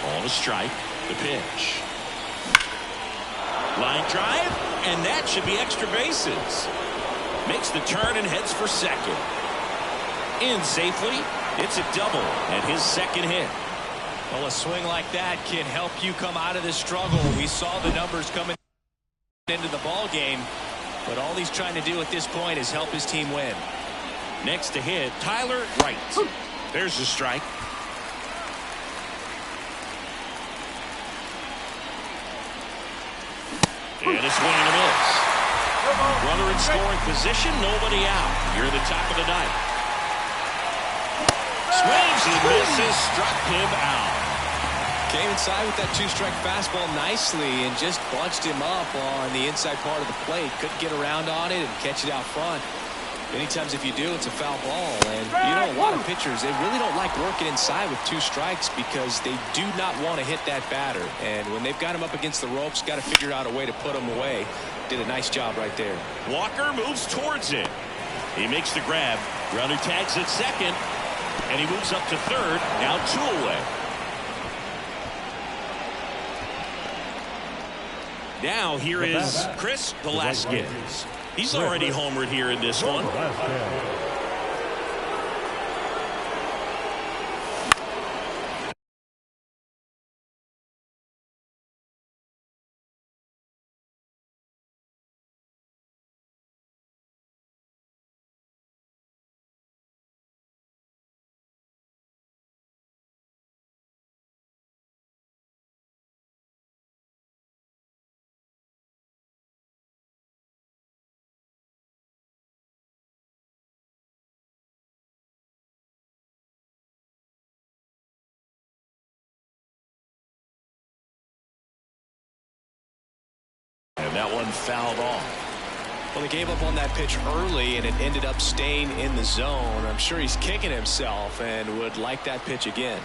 Ball to strike. The pitch. Line drive, and that should be extra bases. Makes the turn and heads for second. In safely. It's a double and his second hit. Well, a swing like that can help you come out of this struggle. We saw the numbers coming into the ball game, but all he's trying to do at this point is help his team win. Next to hit, Tyler Wright. There's the strike. And a swing and a miss. Runner in scoring position, nobody out. You're at the top of the 9th. Swings and misses, struck him out. Came inside with that 2-strike fastball nicely and just bunched him up on the inside part of the plate. Couldn't get around on it and catch it out front. Many times if you do, it's a foul ball. And you know, a lot of pitchers, they really don't like working inside with 2 strikes because they do not want to hit that batter. And when they've got him up against the ropes, got to figure out a way to put him away. Did a nice job right there. Walker moves towards it. He makes the grab. Runner tags at second. And he moves up to third. Now 2 away. Now here is Chris Velasquez. He's already homered here in this one. that one fouled off. Well, they gave up on that pitch early, and it ended up staying in the zone. I'm sure he's kicking himself and would like that pitch again.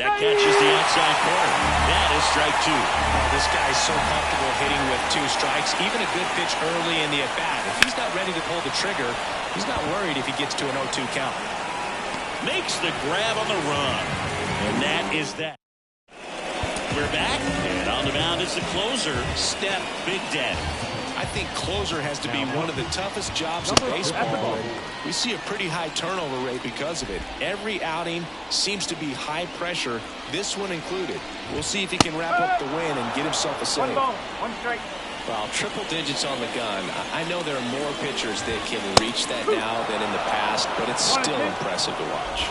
That catches the outside corner. That is strike 2. Oh, this guy's so comfortable hitting with 2 strikes. Even a good pitch early in the at-bat. If he's not ready to pull the trigger, he's not worried if he gets to an 0-2 count. Makes the grab on the run. And that is that. We're back, and on the mound is the closer, Step Big Daddy. I think closer has to be one of the toughest jobs in baseball. We see a pretty high turnover rate because of it. Every outing seems to be high pressure, this one included. We'll see if he can wrap up the win and get himself a save. 1 ball, 1 strike. Well, triple digits on the gun. I know there are more pitchers that can reach that now than in the past, but it's still impressive to watch.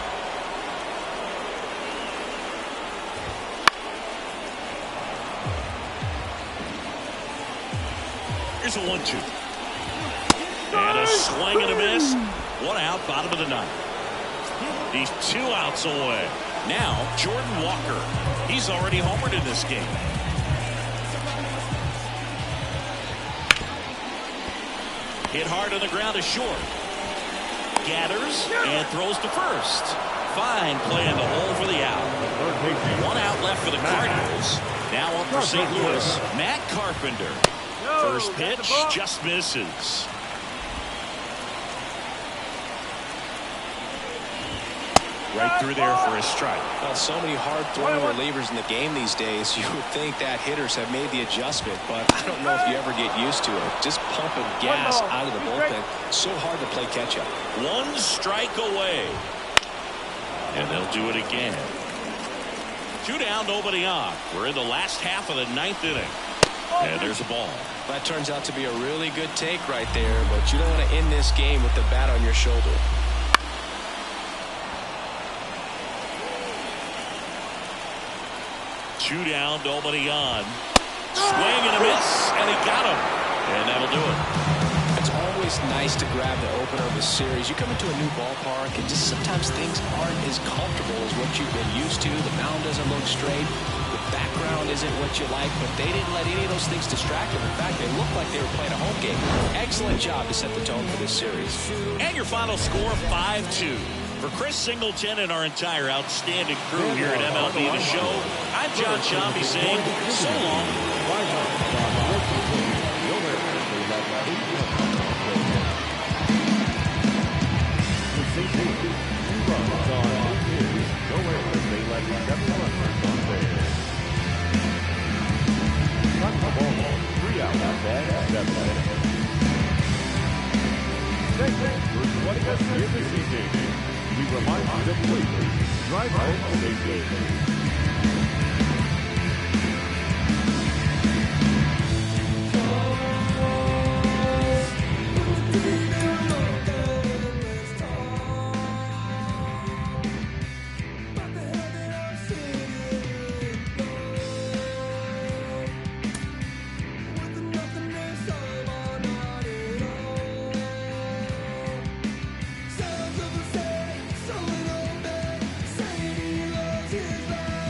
Here's a 1-2. And a swing and a miss. 1 out, bottom of the 9th. He's 2 outs away. Now, Jordan Walker. He's already homered in this game. Hit hard on the ground is short. Gathers and throws to first. Fine play in the hole for the out. 1 out left for the Cardinals. Now up for St. Louis, Matt Carpenter. First pitch just misses. Right through there for a strike. Well, so many hard-throwing relievers in the game these days. You would think that hitters have made the adjustment, but I don't know if you ever get used to it. Just pumping gas out of the bullpen. So hard to play catch-up. 1 strike away. And they'll do it again. 2 down, nobody on. We're in the last half of the 9th inning. And there's a ball. That turns out to be a really good take right there, but you don't want to end this game with the bat on your shoulder. Two down, nobody on. Swing and a miss, and he got him. And that'll do it. It's always nice to grab the opener of a series. You come into a new ballpark, and just sometimes things aren't as comfortable as what you've been used to. The mound doesn't look straight. The background isn't what you like, but they didn't let any of those things distract them. In fact, they looked like they were playing a home game. Excellent job to set the tone for this series. And your final score, 5-2. For Chris Singleton and our entire outstanding crew here at MLB The Show, I'm John Shambi saying so long. We remind you to please drive home safely. Sounds of the same, so it all bad. Saying he loves his life.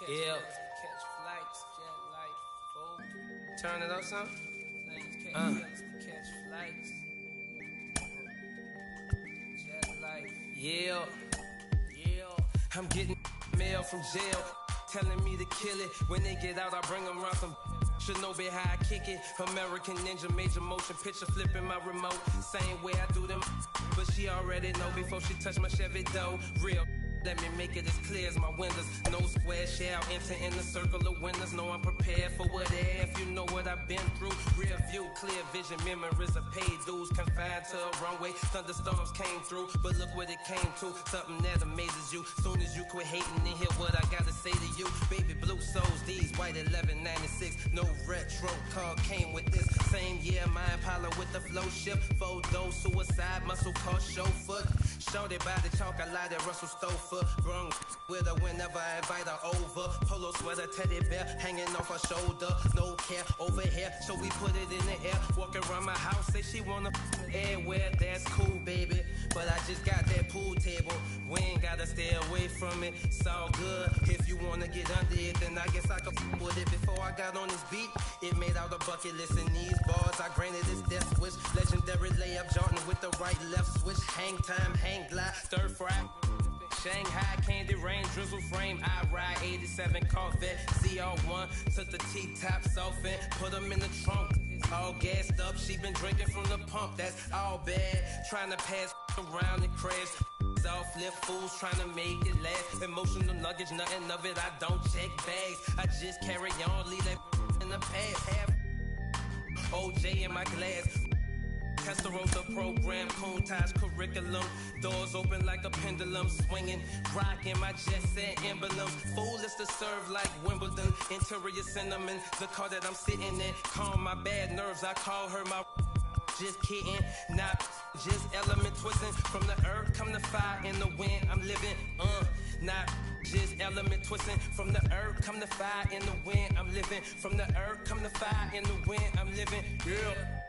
Yeah. Catch flights, jet light, fold. Turn it up some. Catch flights. Jet light. Yeah. I'm getting mail from jail, telling me to kill it. When they get out, I bring them around some. Should know be how I kick it. American Ninja, major motion picture, flipping my remote. Same way I do them, but she already know before she touch my Chevy dough. Real. Let me make it as clear as my windows. No square shall enter in the circle of winners. Know I'm prepared for whatever. You know what I've been through. Rear view, clear vision, memories of paid dues. Confined to a runway, thunderstorms came through. But look what it came to, something that amazes you. Soon as you quit hating and hear what I gotta say to you. Baby blue souls, these white 1196. No retro car came with this. Same year, my Impala with the flow ship. Photo, suicide, muscle car, chauffeur. Shorty by the chalk, I lie that Russell Stover. Brung with her whenever I invite her over. Polo sweater, teddy bear hanging off her shoulder. No care over here, so we put it in the air. Walk around my house, say she wanna everywhere. That's cool, baby, but I just got that pool table. We ain't gotta stay away from it. It's all good. If you wanna get under it, then I guess I could with it. Before I got on this beat, it made out a bucket list. In these bars, I granted this death wish. Legendary layup, Jordan with the right left switch. Hang time, hang glide, stir fry. Shanghai candy rain, drizzle frame. I ride 87 Corvette, CR1. Took the T-tops off and put them in the trunk. All gassed up, she been drinking from the pump. That's all bad. Trying to pass around and crash. Off lip fools trying to make it last. Emotional luggage, nothing of it. I don't check bags. I just carry on, leave that in the past. Have OJ in my glass. Testarossa program, cone ties curriculum. Doors open like a pendulum, swinging. Rocking my jet set emblems. Foolish to serve like Wimbledon. Interior cinnamon, the car that I'm sitting in. Calm my bad nerves, I call her my. Just kidding, not just element twisting. From the earth come the fire in the wind I'm living. Not just element twisting. From the earth come the fire in the wind I'm living. From the earth come the fire in the wind I'm living. Yeah.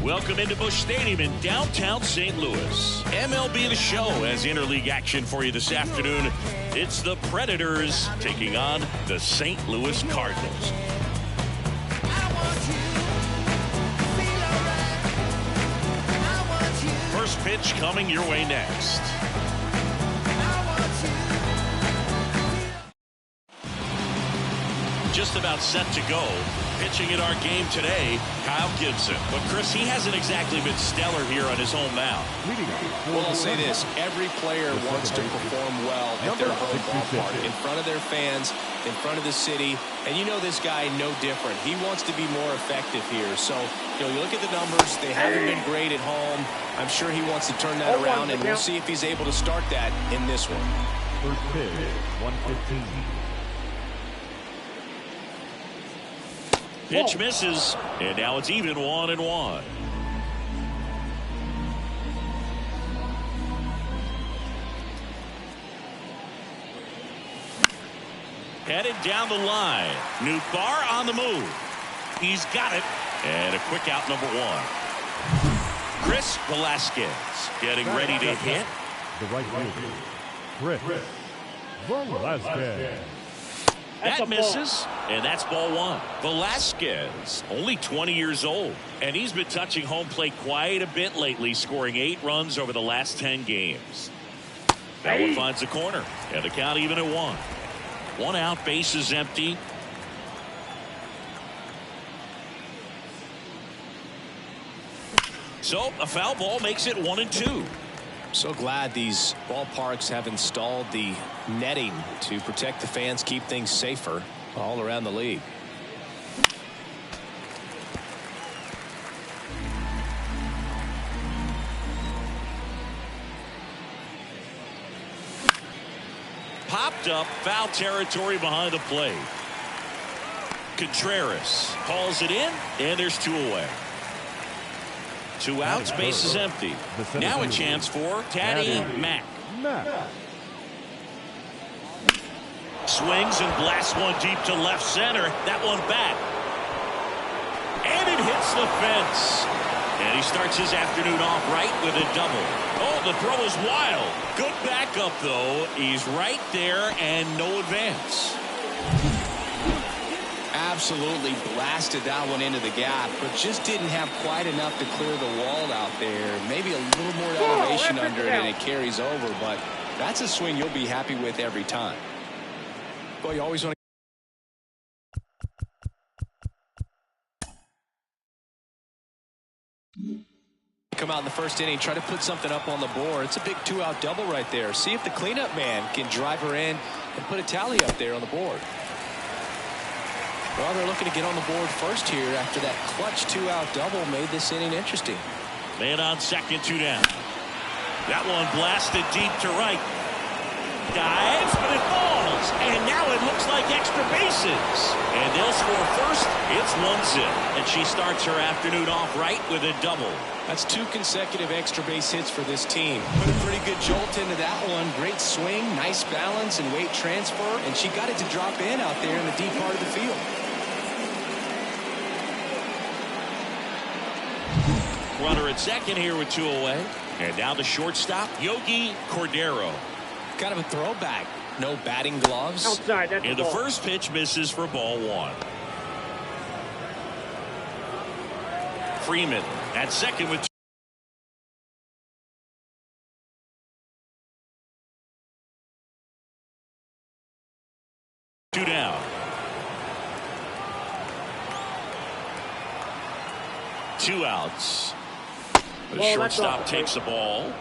Welcome into Busch Stadium in downtown St. Louis. MLB The Show has interleague action for you this afternoon. It's the Predators taking on the St. Louis Cardinals. First pitch coming your way next. Just about set to go. Pitching in our game today, Kyle Gibson. But, Chris, he hasn't exactly been stellar here on his home mound. Well, I'll say this. Every player wants to perform well at their home ballpark, in front of their fans, in front of the city. And you know this guy no different. He wants to be more effective here. So, you look at the numbers. They haven't been great at home. I'm sure he wants to turn that around, and we'll see if he's able to start that in this one. First pitch, 115. Pitch misses, and now it's even 1-1. Headed down the line. Nootbaar on the move. He's got it. And a quick out, number 1. Chris Velasquez getting ready to hit. The right fielder, Chris Velasquez. That misses, and that's ball 1. Velasquez, only 20 years old, and he's been touching home plate quite a bit lately, scoring 8 runs over the last 10 games. That one finds the corner, and the count even at 1. 1 out, bases empty. So a foul ball makes it 1-2. So glad these ballparks have installed the netting to protect the fans, keep things safer all around the league. Popped up, foul territory behind the plate. Contreras calls it in, and there's 2 away. 2 outs, bases empty. Now a chance for Taddy Mack. Swings and blasts one deep to left center. That one back. And it hits the fence. And he starts his afternoon off right with a double. Oh, the throw is wild. Good backup, though. He's right there and no advance. Absolutely blasted that one into the gap, but just didn't have quite enough to clear the wall out there. Maybe a little more elevation under it and it carries over, but that's a swing you'll be happy with every time. Boy, you always want to come out in the first inning, try to put something up on the board. It's a big 2-out double right there. See if the cleanup man can drive her in and put a tally up there on the board. Well, they're looking to get on the board first here after that clutch 2-out double made this inning interesting. Man on second, 2 down. That one blasted deep to right. Dives, but it falls. And now it looks like extra bases. And they'll score first. It's 1-0. And she starts her afternoon off right with a double. That's 2 consecutive extra base hits for this team. Put a pretty good jolt into that one. Great swing, nice balance and weight transfer. And she got it to drop in out there in the deep part of the field. Runner at second here with 2 away. And now the shortstop, Yogi Cordero. Kind of a throwback. No batting gloves. Outside, that's and the first pitch misses for ball 1. Freeman at second with 2 down. 2 outs. The shortstop takes the ball.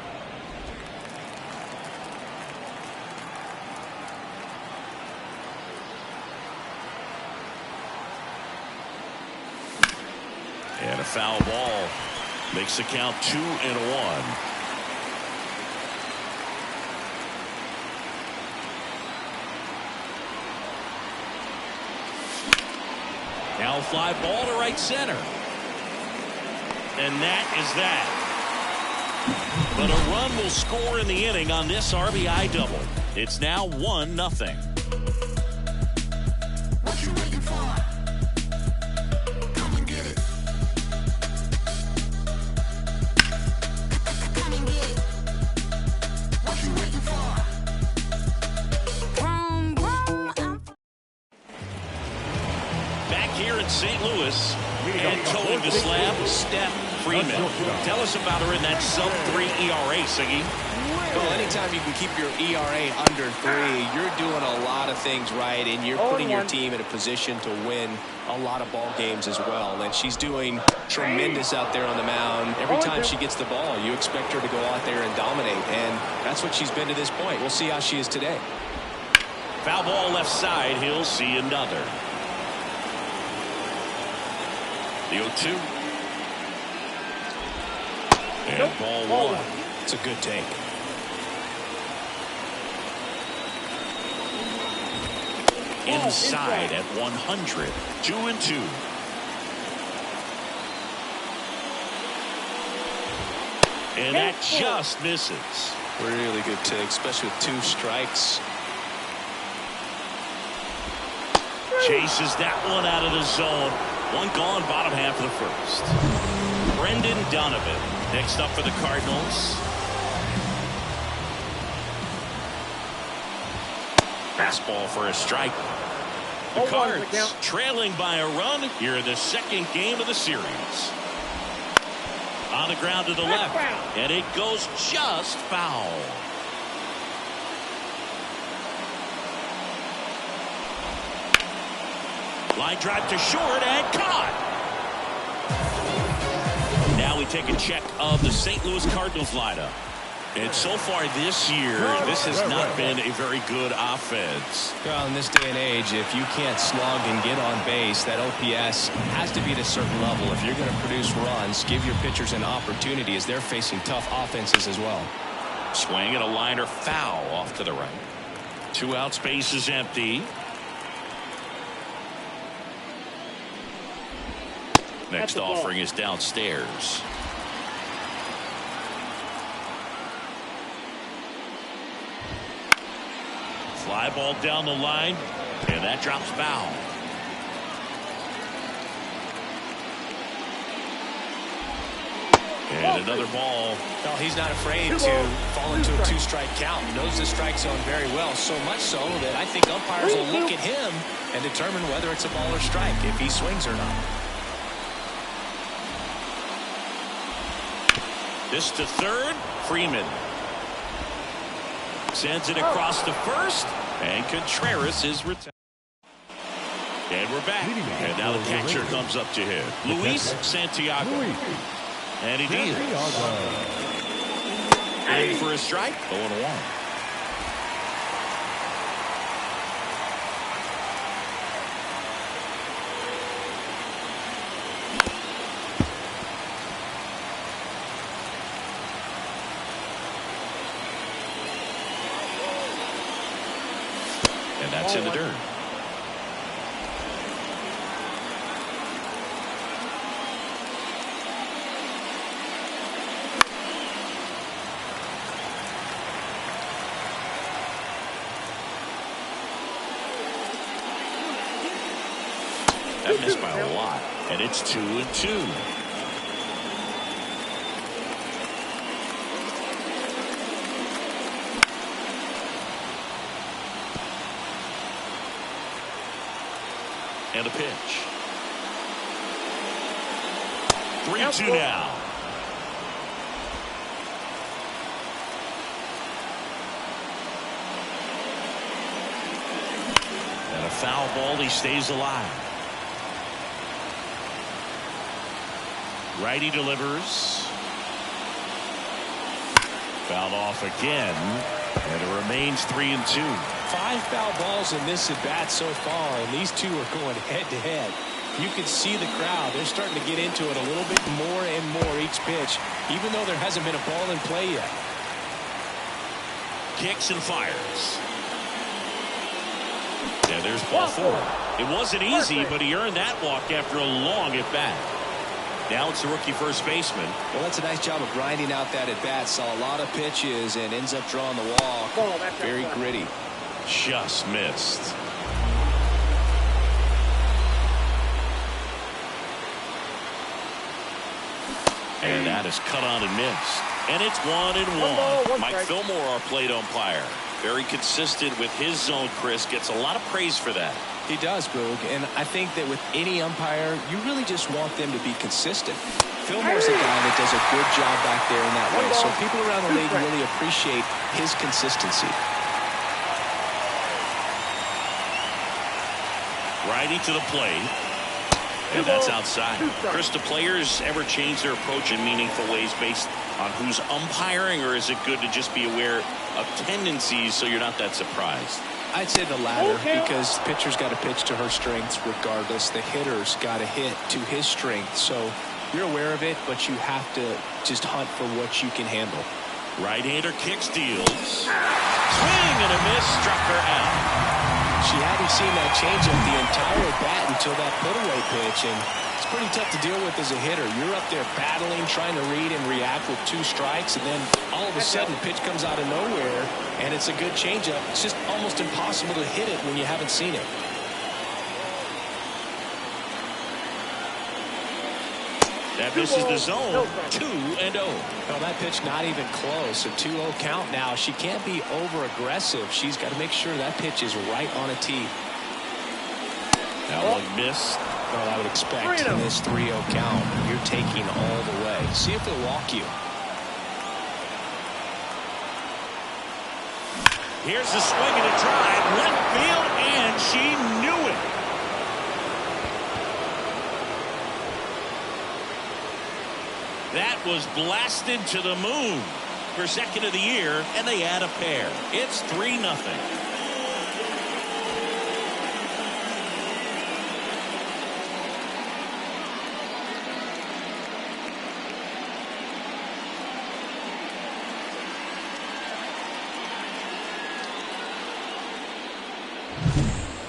And a foul ball makes the count 2-1. Now a fly ball to right center. And that is that. But a run will score in the inning on this RBI double. It's now 1-0. What you waiting for? Come and get it. Come and get it. What you waiting for? Vroom, vroom. Back here in St. Louis and towing the slab, Steph Freeman. Tell us about her in that sub-3 ERA, Siggy. Well, anytime you can keep your ERA under 3, you're doing a lot of things right, and you're putting your team in a position to win a lot of ball games as well. And she's doing tremendous out there on the mound. Every time she gets the ball, you expect her to go out there and dominate, and that's what she's been to this point. We'll see how she is today. Foul ball left side. He'll see another. The 0-2. And ball 1. It's a good take. Inside at 100. 2-2. And that just misses. Really good take, especially with 2 strikes. Chases that one out of the zone. 1 gone, bottom half of the first. Brendan Donovan next up for the Cardinals. Fastball for a strike. The Cards trailing by a run here in the second game of the series. On the ground to the left, and it goes just foul. Line drive to short and caught. Now we take a check of the St. Louis Cardinals lineup. And so far this year, this has not been a very good offense. Well, in this day and age, if you can't slug and get on base, that OPS has to be at a certain level. If you're going to produce runs, give your pitchers an opportunity as they're facing tough offenses as well. Swing and a liner foul off to the right. 2 outs, base is empty. Next offering is downstairs. Fly ball down the line, and that drops foul. And another ball. Well, he's not afraid to fall into a 2-strike count. He knows the strike zone very well, so much so that I think umpires will look at him and determine whether it's a ball or strike, if he swings or not. This to third. Freeman sends it across to first, and Contreras is retired. And we're back. And now the catcher comes up to him, Luis Santiago. And he deals. Ready for a strike. 0-1. And that's in the dirt. That missed by a lot, and it's 2-2. And a pitch. 3-2 now. And a foul ball. He stays alive. Righty delivers. Fouled off again, and it remains 3-2. 5 foul balls in this at bat so far, and these two are going head to head. You can see the crowd. They're starting to get into it a little bit more and more each pitch, even though there hasn't been a ball in play yet. Kicks and fires. And there's ball 4. It wasn't easy, but he earned that walk after a long at bat. Now it's the rookie first baseman. Well, that's a nice job of grinding out that at bat. Saw a lot of pitches and ends up drawing the walk. Very gritty. Just missed. And that is cut on and missed. And it's 1-1. Mike Fillmore, our plate umpire. Very consistent with his zone, Chris. Gets a lot of praise for that. He does, Boog. And I think that with any umpire, you really just want them to be consistent. Fillmore's a guy that does a good job back there in that way. So people around the league really appreciate his consistency. Righty to the plate. And that's outside. Chris, do players ever change their approach in meaningful ways based on who's umpiring, or is it good to just be aware of tendencies so you're not that surprised? I'd say the latter, because the pitcher's got to pitch to her strengths regardless. The hitter's got to hit to his strength. So you're aware of it, but you have to just hunt for what you can handle. Right-hander kicks, deals. Swing and a miss, struck her out. She hadn't seen that changeup the entire bat until that put-away pitch, and it's pretty tough to deal with as a hitter. You're up there battling, trying to read and react with 2 strikes, and then all of a sudden, pitch comes out of nowhere, and it's a good changeup. It's just almost impossible to hit it when you haven't seen it. That misses the zone. 2-0. Well, that pitch not even close. A 2-0 count now. She can't be over-aggressive. She's got to make sure that pitch is right on a tee. That one missed. Well, I would expect in this 3-0 count, you're taking all the way. See if they'll walk you. Here's the swing and a drive. Left field, and she knew it. That was blasted to the moon for second of the year, and they add a pair. It's 3-0.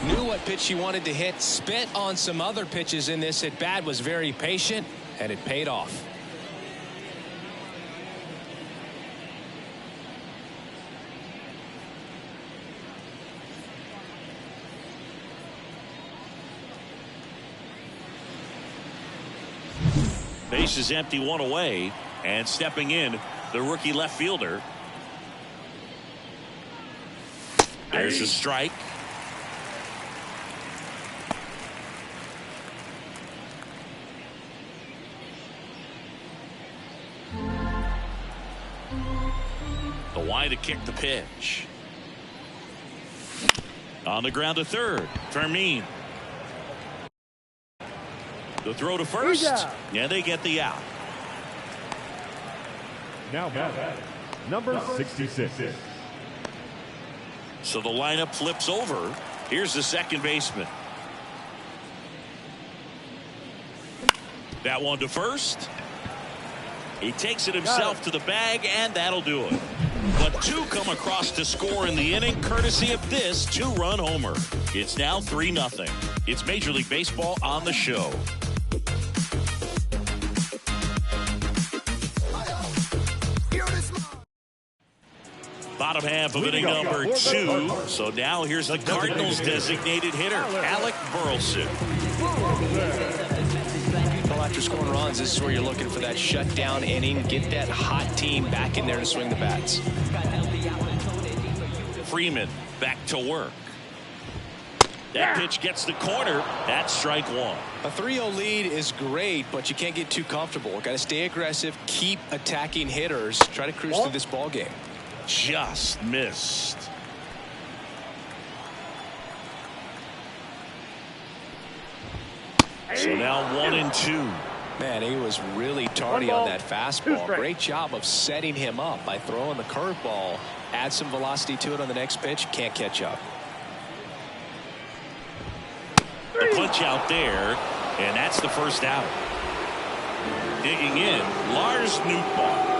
Knew what pitch she wanted to hit, spit on some other pitches in this at bat, was very patient, and it paid off. Base is empty, 1 away, and stepping in, the rookie left fielder. There's a strike. The wide to kick the pitch. On the ground to third. Fermin. The throw to first. Yeah, they get the out. Now batting, number 66. So the lineup flips over. Here's the second baseman. That one to first. He takes it himself to the bag, and that'll do it. But 2 come across to score in the inning, courtesy of this 2-run homer. It's now 3-0. It's Major League Baseball on the show. Bottom half of inning number 2. So now here's the Cardinals designated hitter, Alec Burleson. Well, after scoring runs, this is where you're looking for that shutdown inning. Get that hot team back in there to swing the bats. Freeman back to work. That pitch gets the corner. That's strike 1. A 3-0 lead is great, but you can't get too comfortable. Got to stay aggressive, keep attacking hitters, try to cruise through this ball game. Just missed. So now 1-2. Man, he was really tardy on that fastball. Great job of setting him up by throwing the curveball. Add some velocity to it on the next pitch. Can't catch up. The punch out there, and that's the first out. Digging in, Lars Nootbaar.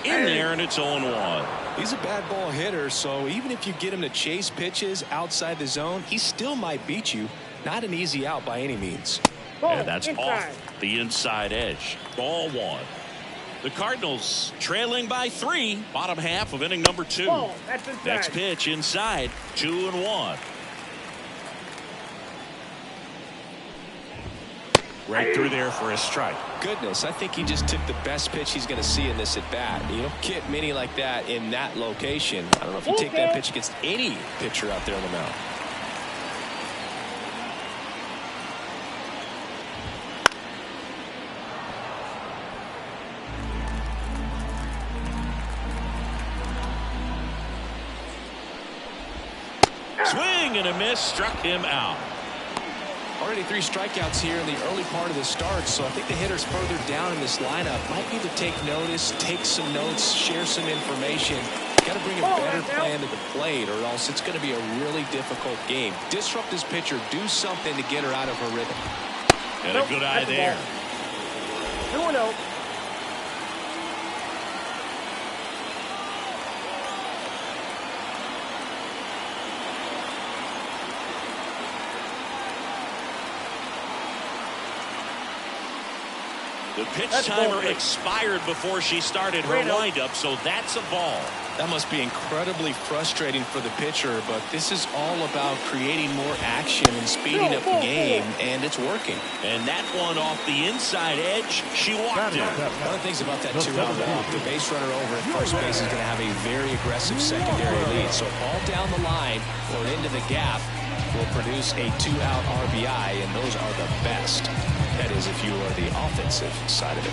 In there, and it's 0-1. He's a bad ball hitter, so even if you get him to chase pitches outside the zone, he still might beat you. Not an easy out by any means. And that's off the inside edge. Ball 1. The Cardinals trailing by 3. Bottom half of inning number 2. Next pitch inside. 2-1. Right through there for a strike. Goodness, I think he just took the best pitch he's going to see in this at bat. You don't get many like that in that location. I don't know if you take that pitch against any pitcher out there on the mound. Swing and a miss, struck him out. Already 3 strikeouts here in the early part of the start, so I think the hitters further down in this lineup might need to take notice, take some notes, share some information. Got to bring a better plan to the plate, or else it's going to be a really difficult game. Disrupt this pitcher, do something to get her out of her rhythm. And a good eye there. 2-0. The pitch timer expired before she started her windup, so that's a ball. That must be incredibly frustrating for the pitcher, but this is all about creating more action and speeding up the game, and it's working. And that one off the inside edge, she walked it. One of the things about that 2-out walk, the base runner over at first base is going to have a very aggressive secondary lead. So ball down the line or into the gap will produce a 2-out RBI, and those are the best. That is, if you are the offensive side of it.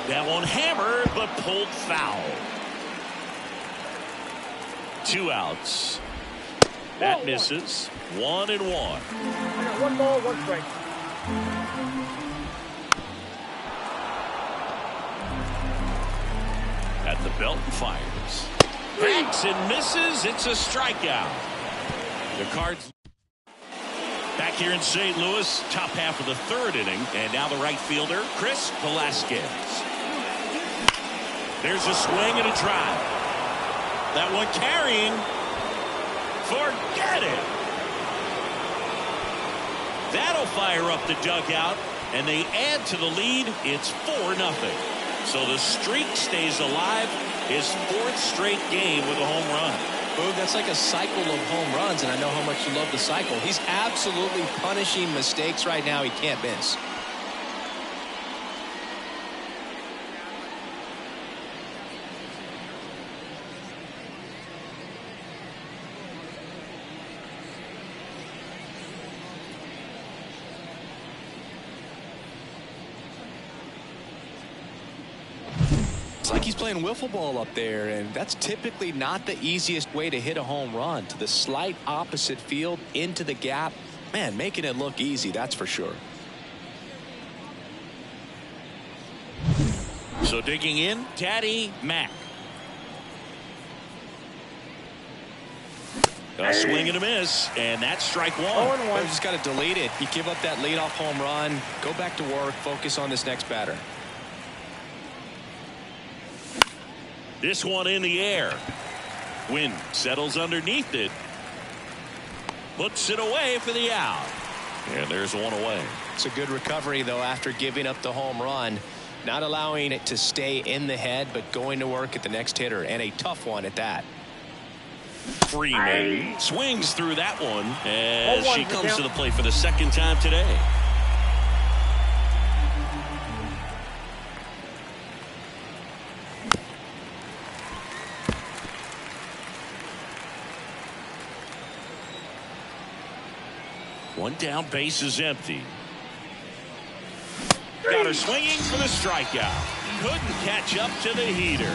That one hammered, but pulled foul. 2 outs. That misses. 1-1. I got 1 ball, 1 strike. At the belt and fires. Backs and misses. It's a strikeout. The Cards back here in St. Louis, top half of the 3rd inning, and now the right fielder, Chris Velasquez. There's a swing and a drive. That one carrying. Forget it. That'll fire up the dugout, and they add to the lead. It's 4-0. So the streak stays alive. His 4th straight game with a home run. Boog, that's like a cycle of home runs, and I know how much you love the cycle. He's absolutely punishing mistakes right now he can't miss. It's like he's playing wiffle ball up there, and that's typically not the easiest way to hit a home run. To the slight opposite field, into the gap. Man, making it look easy, that's for sure. So digging in, Taddy Mack. A swing and a miss, and that's strike one. You just got to delete it. You give up that leadoff home run. Go back to work. Focus on this next batter. This one in the air. Wynn settles underneath it. Puts it away for the out. And there's one away. It's a good recovery, though, after giving up the home run. Not allowing it to stay in the head, but going to work at the next hitter, and a tough one at that. Freeman swings through that one as she comes to the plate for the second time today. One down, base is empty. Got her swinging for the strikeout. Couldn't catch up to the heater.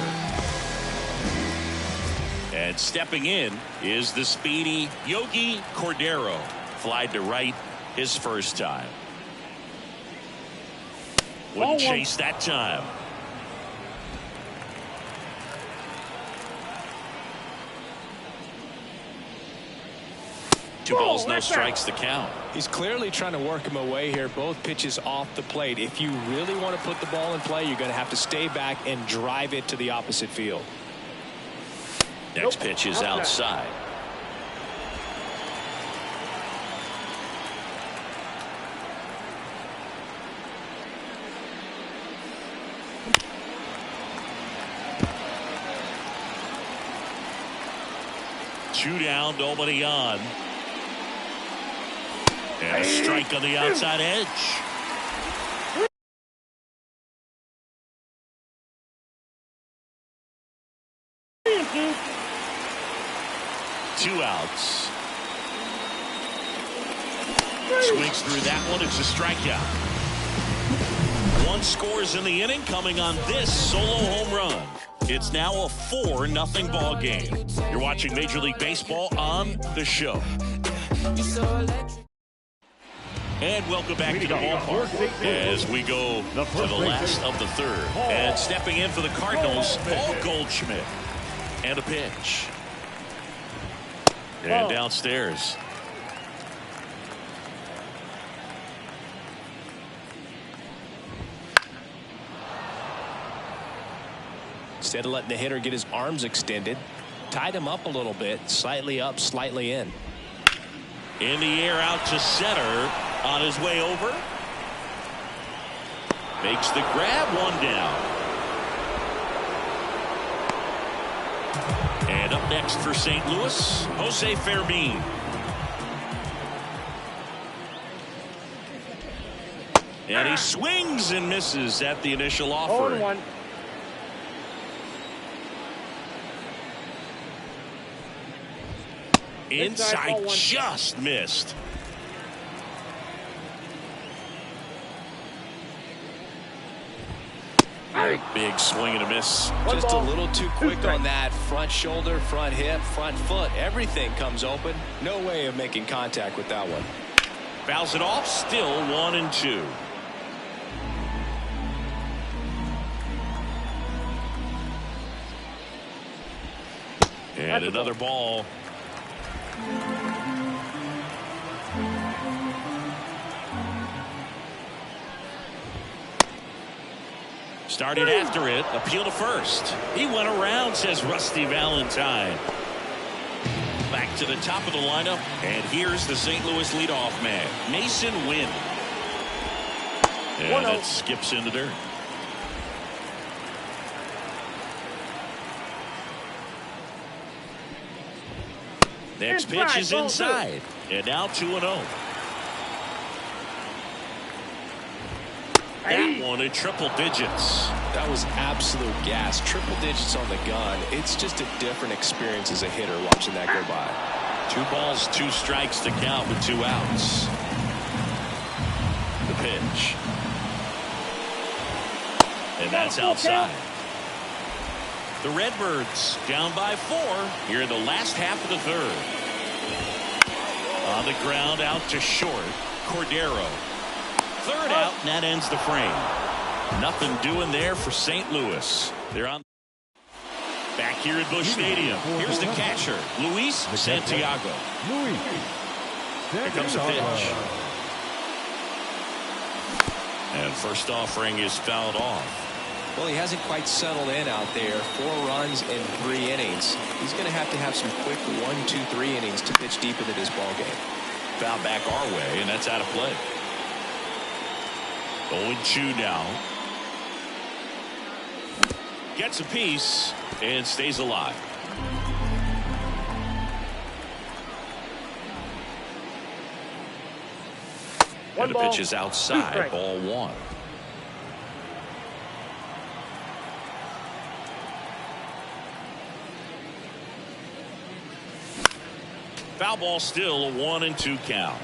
And stepping in is the speedy Yogi Cordero. Flied to right his first time. Wouldn't chase that time. Two balls, no strikes to count. He's clearly trying to work him away here. Both pitches off the plate. If you really want to put the ball in play, you're going to have to stay back and drive it to the opposite field. Next pitch is outside. Two down, nobody on. And a strike on the outside edge. Two outs. Swings through that one. It's a strikeout. One scores in the inning, coming on this solo home run. It's now a 4-0 ball game. You're watching Major League Baseball on the show. And welcome back to the ballpark as we go to the last of the third. And stepping in for the Cardinals, Paul Goldschmidt. And a pitch. And downstairs. Instead of letting the hitter get his arms extended, tied him up a little bit, slightly up, slightly in. In the air out to center. On his way over. Makes the grab, one down. And up next for St. Louis, Jose Fermin. And he swings and misses at the initial offering. Inside, just missed. Big swing and a miss. Just a little too quick on that. Front shoulder, front hip, front foot. Everything comes open. No way of making contact with that one. Fouls it off. Still 1-2. And another ball. Started after it. Appeal to first. He went around, says Rusty Valentine. Back to the top of the lineup. And here's the St. Louis leadoff man, Mason Wynn. And that skips into dirt. Next pitch is inside. And now 2-0. That one in triple digits. That was absolute gas. Triple digits on the gun. It's just a different experience as a hitter watching that go by. 2 balls, 2 strikes to count with 2 outs. The pitch. And that's outside. The Redbirds down by 4 here in the last half of the third. On the ground, out to short. Cordero. Third out, and that ends the frame. Nothing doing there for St. Louis. They're on back here at Busch Stadium. Here's the catcher, Luis Santiago. Here comes a pitch. And first offering is fouled off. Well, he hasn't quite settled in out there. 4 runs in 3 innings. He's going to have some quick 1, 2, 3 innings to pitch deep into this ball game. Foul back our way, and that's out of play. 0-2 now. Gets a piece and stays alive. And the pitch is outside. Ball 1. Foul ball, still a 1-2 count.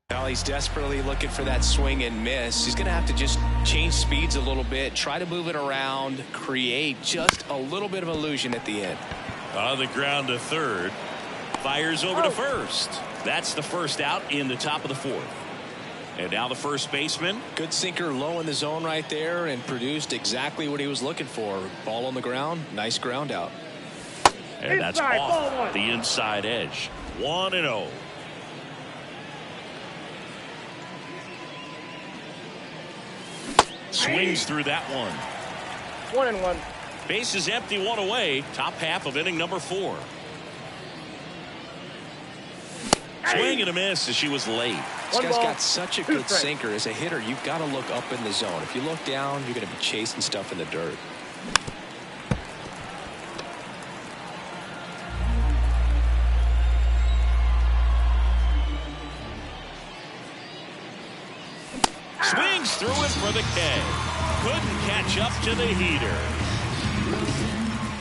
Now he's desperately looking for that swing and miss. He's going to have to just change speeds a little bit, try to move it around, create just a little bit of illusion at the end. On the ground to third. Fires over to first. That's the first out in the top of the 4th. And now the first baseman. Good sinker low in the zone right there and produced exactly what he was looking for. Ball on the ground. Nice ground out. And that's off the inside edge. 1-0. Swings through that one. 1-1. Base is empty, 1 away. Top half of inning number 4. Swing and a miss as she was late. This guy's got such a good sinker. As a hitter, you've got to look up in the zone. If you look down, you're going to be chasing stuff in the dirt. Swings through it for the K. Couldn't catch up to the heater.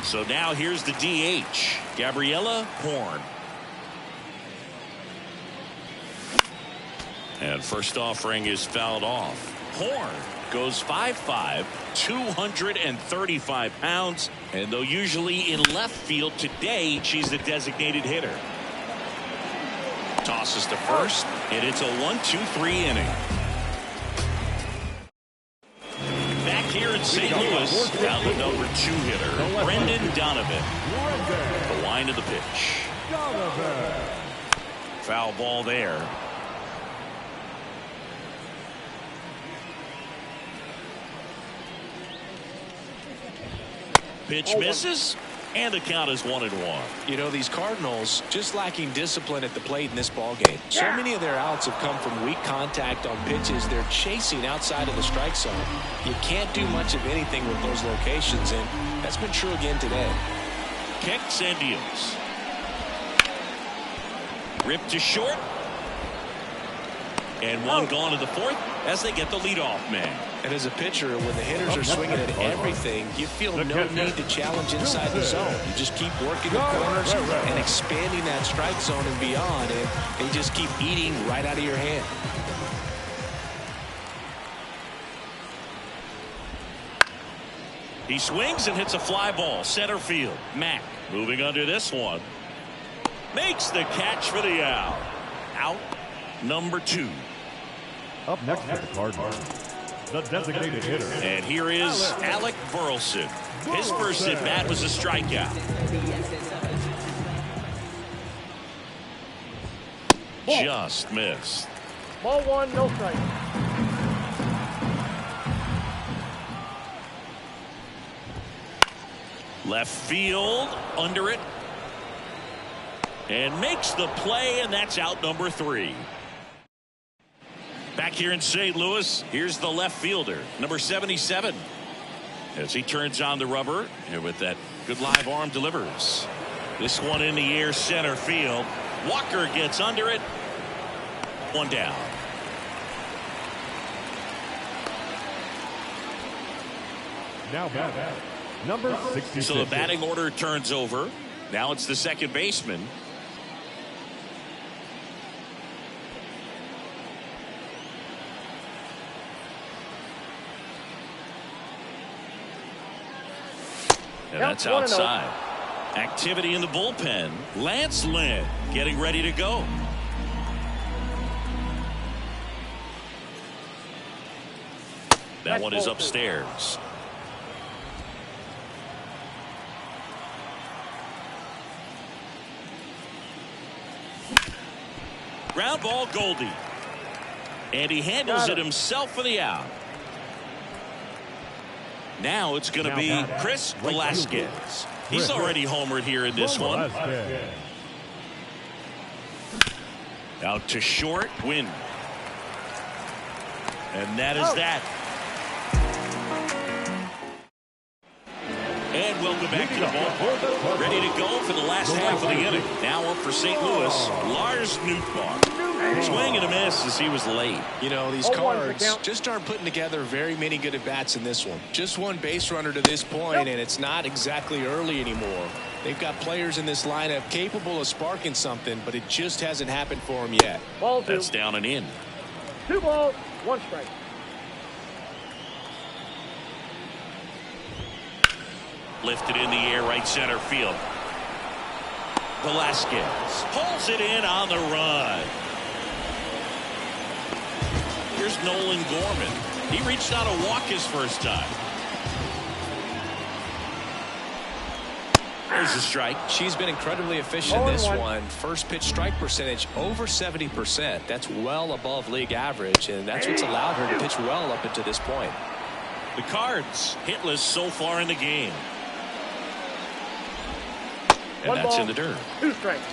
So now here's the DH, Gabriella Horn. And first offering is fouled off. Horn goes 5'5", 235 pounds. And though usually in left field, today she's the designated hitter. Tosses to first, and it's a 1-2-3 inning. Back here in St. Louis, now the number 2 hitter, Brendan Donovan. The line of the pitch. Foul ball there. Pitch misses, and the count is 1-1. You know, these Cardinals just lacking discipline at the plate in this ball game. So many of their outs have come from weak contact on pitches they're chasing outside of the strike zone. You can't do much of anything with those locations, and that's been true again today. Kicks and deals. Ripped to short. And one gone to the 4th as they get the leadoff man. And as a pitcher, when the hitters are swinging at everything, you feel no need to challenge inside the zone. You just keep working the corners and expanding that strike zone and beyond, and they just keep eating right out of your hand. He swings and hits a fly ball, center field. Mack moving under this one. Makes the catch for the out. Out number 2. Up next for the Cardinals, the designated hitter. And here is Alec Burleson. His first at bat was a strikeout. Just missed. Ball 1, no strike. Left field, under it. And makes the play, and that's out number 3. Back here in St. Louis, here's the left fielder, number 77. As he turns on the rubber, and with that good live arm delivers. This one in the air, center field. Walker gets under it. One down. Now bat, number 66. So the batting order turns over. Now it's the second baseman. And that's outside. Activity in the bullpen. Lance Lynn getting ready to go. That one is upstairs. Ground ball, Goldie. And he handles it himself for the out. Now it's going to be Chris Velasquez. He's already homered here in this one. Out to short, win. And that is that. And welcome back to the ballpark. Ready to go for the last half of the inning. Now up for St. Louis, Lars Nootbaar. Swing and a miss as he was late. You know, these Cards just aren't putting together very many good at-bats in this one. Just one base runner to this point, and it's not exactly early anymore. They've got players in this lineup capable of sparking something, but it just hasn't happened for them yet. That's down and in. 2 balls, 1 strike. Lifted in the air, right center field. Velasquez pulls it in on the run. Here's Nolan Gorman. He reached out a walk his first time. There's a strike. She's been incredibly efficient in this one. First pitch strike percentage over 70%. That's well above league average, and that's what's allowed her to pitch well up until this point. The Cards hitless so far in the game. And that's in the dirt. 2 strikes.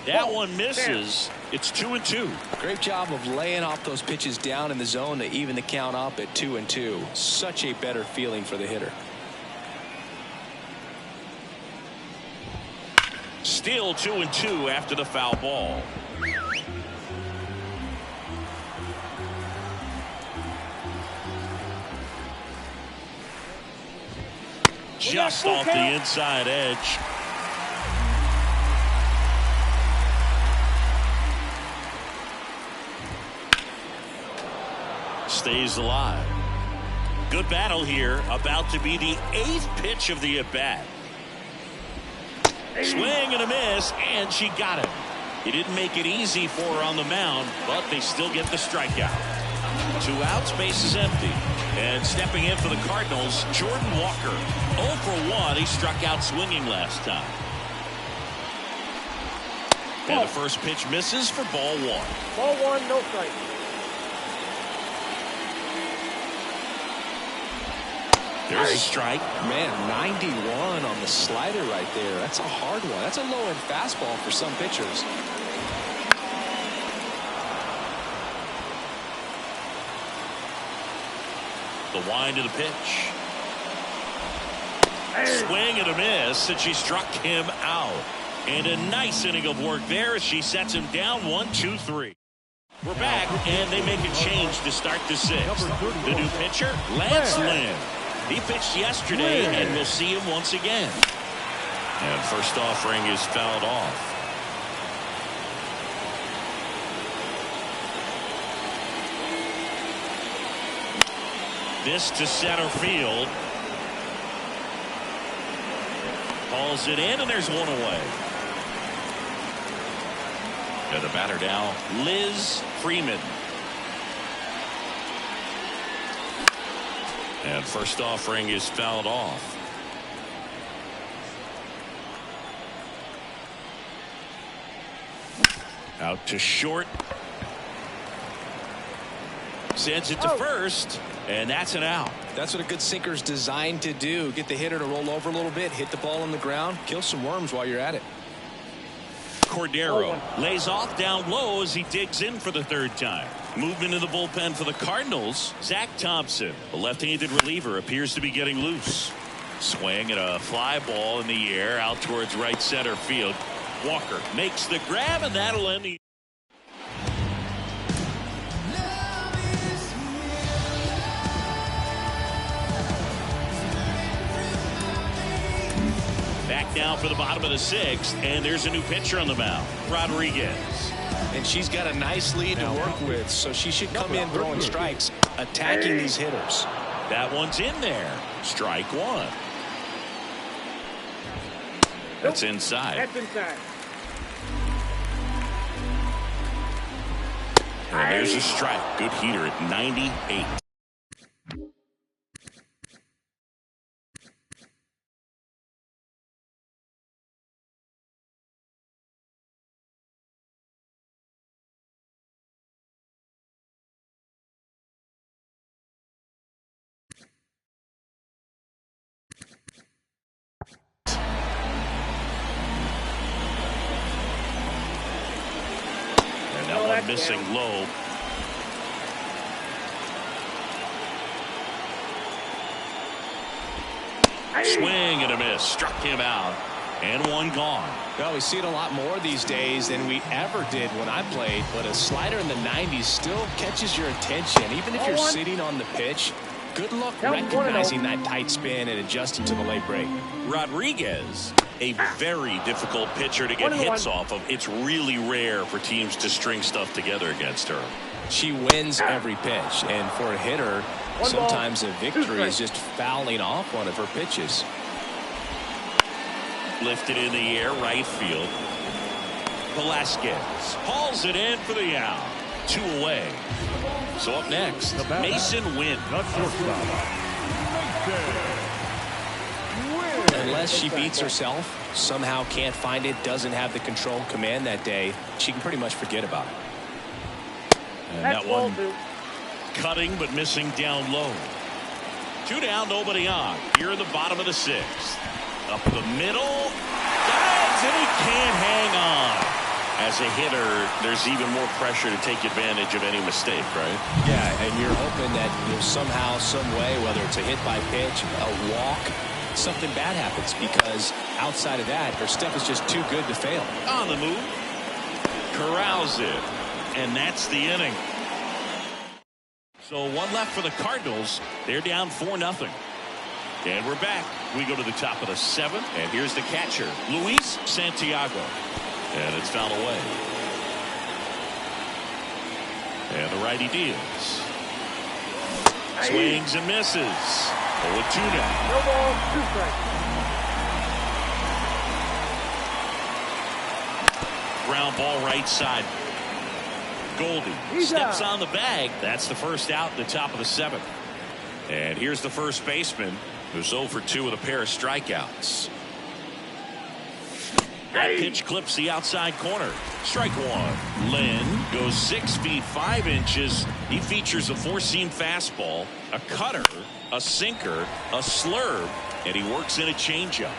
That one misses. It's 2-2. Great job of laying off those pitches down in the zone to even the count up at 2-2. Such a better feeling for the hitter. Still 2-2 after the foul ball. Just off the inside edge. Stays alive. Good battle here. About to be the 8th pitch of the at-bat. Swing and a miss, and she got him. He didn't make it easy for her on the mound, but they still get the strikeout. 2 outs, base is empty. And stepping in for the Cardinals, Jordan Walker. 0 for 1. He struck out swinging last time. And the first pitch misses for ball 1. Ball 1, no strike. There's a strike. Man, 91 on the slider right there. That's a hard one. That's a low-end fastball for some pitchers. The wind of the pitch. Swing and a miss, and she struck him out. And a nice inning of work there as she sets him down 1-2-3. We're back, and they make a change to start the 6th. The new pitcher, Lance Lynn. He pitched yesterday, and we'll see him once again. And first offering is fouled off. This to center field. Hauls it in, and there's one away. And the batter now, Liz Freeman. And first offering is fouled off. Out to short. Sends it to first, and that's an out. That's what a good sinker's designed to do. Get the hitter to roll over a little bit, hit the ball on the ground, kill some worms while you're at it. Cordero lays off down low as he digs in for the 3rd time. Movement in the bullpen for the Cardinals. Zach Thompson, the left-handed reliever, appears to be getting loose. Swing and a fly ball in the air out towards right center field. Walker makes the grab, and that'll end the. Back now for the bottom of the 6th, and there's a new pitcher on the mound, Rodriguez. And she's got a nice lead to work with, so she should come in throwing strikes, attacking these hitters. That one's in there. Strike 1. That's inside. That's inside. And there's a strike. Good heater at 98. And that one missing low. Swing and a miss. Struck him out. And one gone. Well, we see it a lot more these days than we ever did when I played, but a slider in the 90s still catches your attention. Even if you're sitting on the pitch, good luck recognizing that tight spin and adjusting to the late break. Rodriguez, a very difficult pitcher to get hits off of. It's really rare for teams to string stuff together against her. She wins every pitch, and for a hitter, sometimes a victory is just fouling off one of her pitches. Lifted in the air, right field. Velasquez hauls it in for the out. 2 away. So up next, Mason Wynn. Unless she beats herself, somehow can't find it, doesn't have the control command that day, she can pretty much forget about it. And that one cutting but missing down low. 2 down, nobody on. Here in the bottom of the 6th. Up the middle. Dives, and he can't hang on. As a hitter, there's even more pressure to take advantage of any mistake, right? Yeah, and you're hoping that somehow, some way, whether it's a hit by pitch, a walk, something bad happens, because outside of that, her stuff is just too good to fail. On the move. Corrals it. And that's the inning. So 1 left for the Cardinals. They're down 4-0. And we're back. We go to the top of the 7th. And here's the catcher, Luis Santiago. And it's fouled away. And the righty deals. Swings and misses. 0-2 now. No ball, 2 strikes. Ground ball right side. Goldie steps on the bag. That's the first out in the top of the 7th. And here's the first baseman, who's 0 for 2 with a pair of strikeouts. That pitch clips the outside corner. Strike 1. Lynn goes 6 feet 5 inches. He features a 4-seam fastball, a cutter, a sinker, a slurve, and he works in a changeup.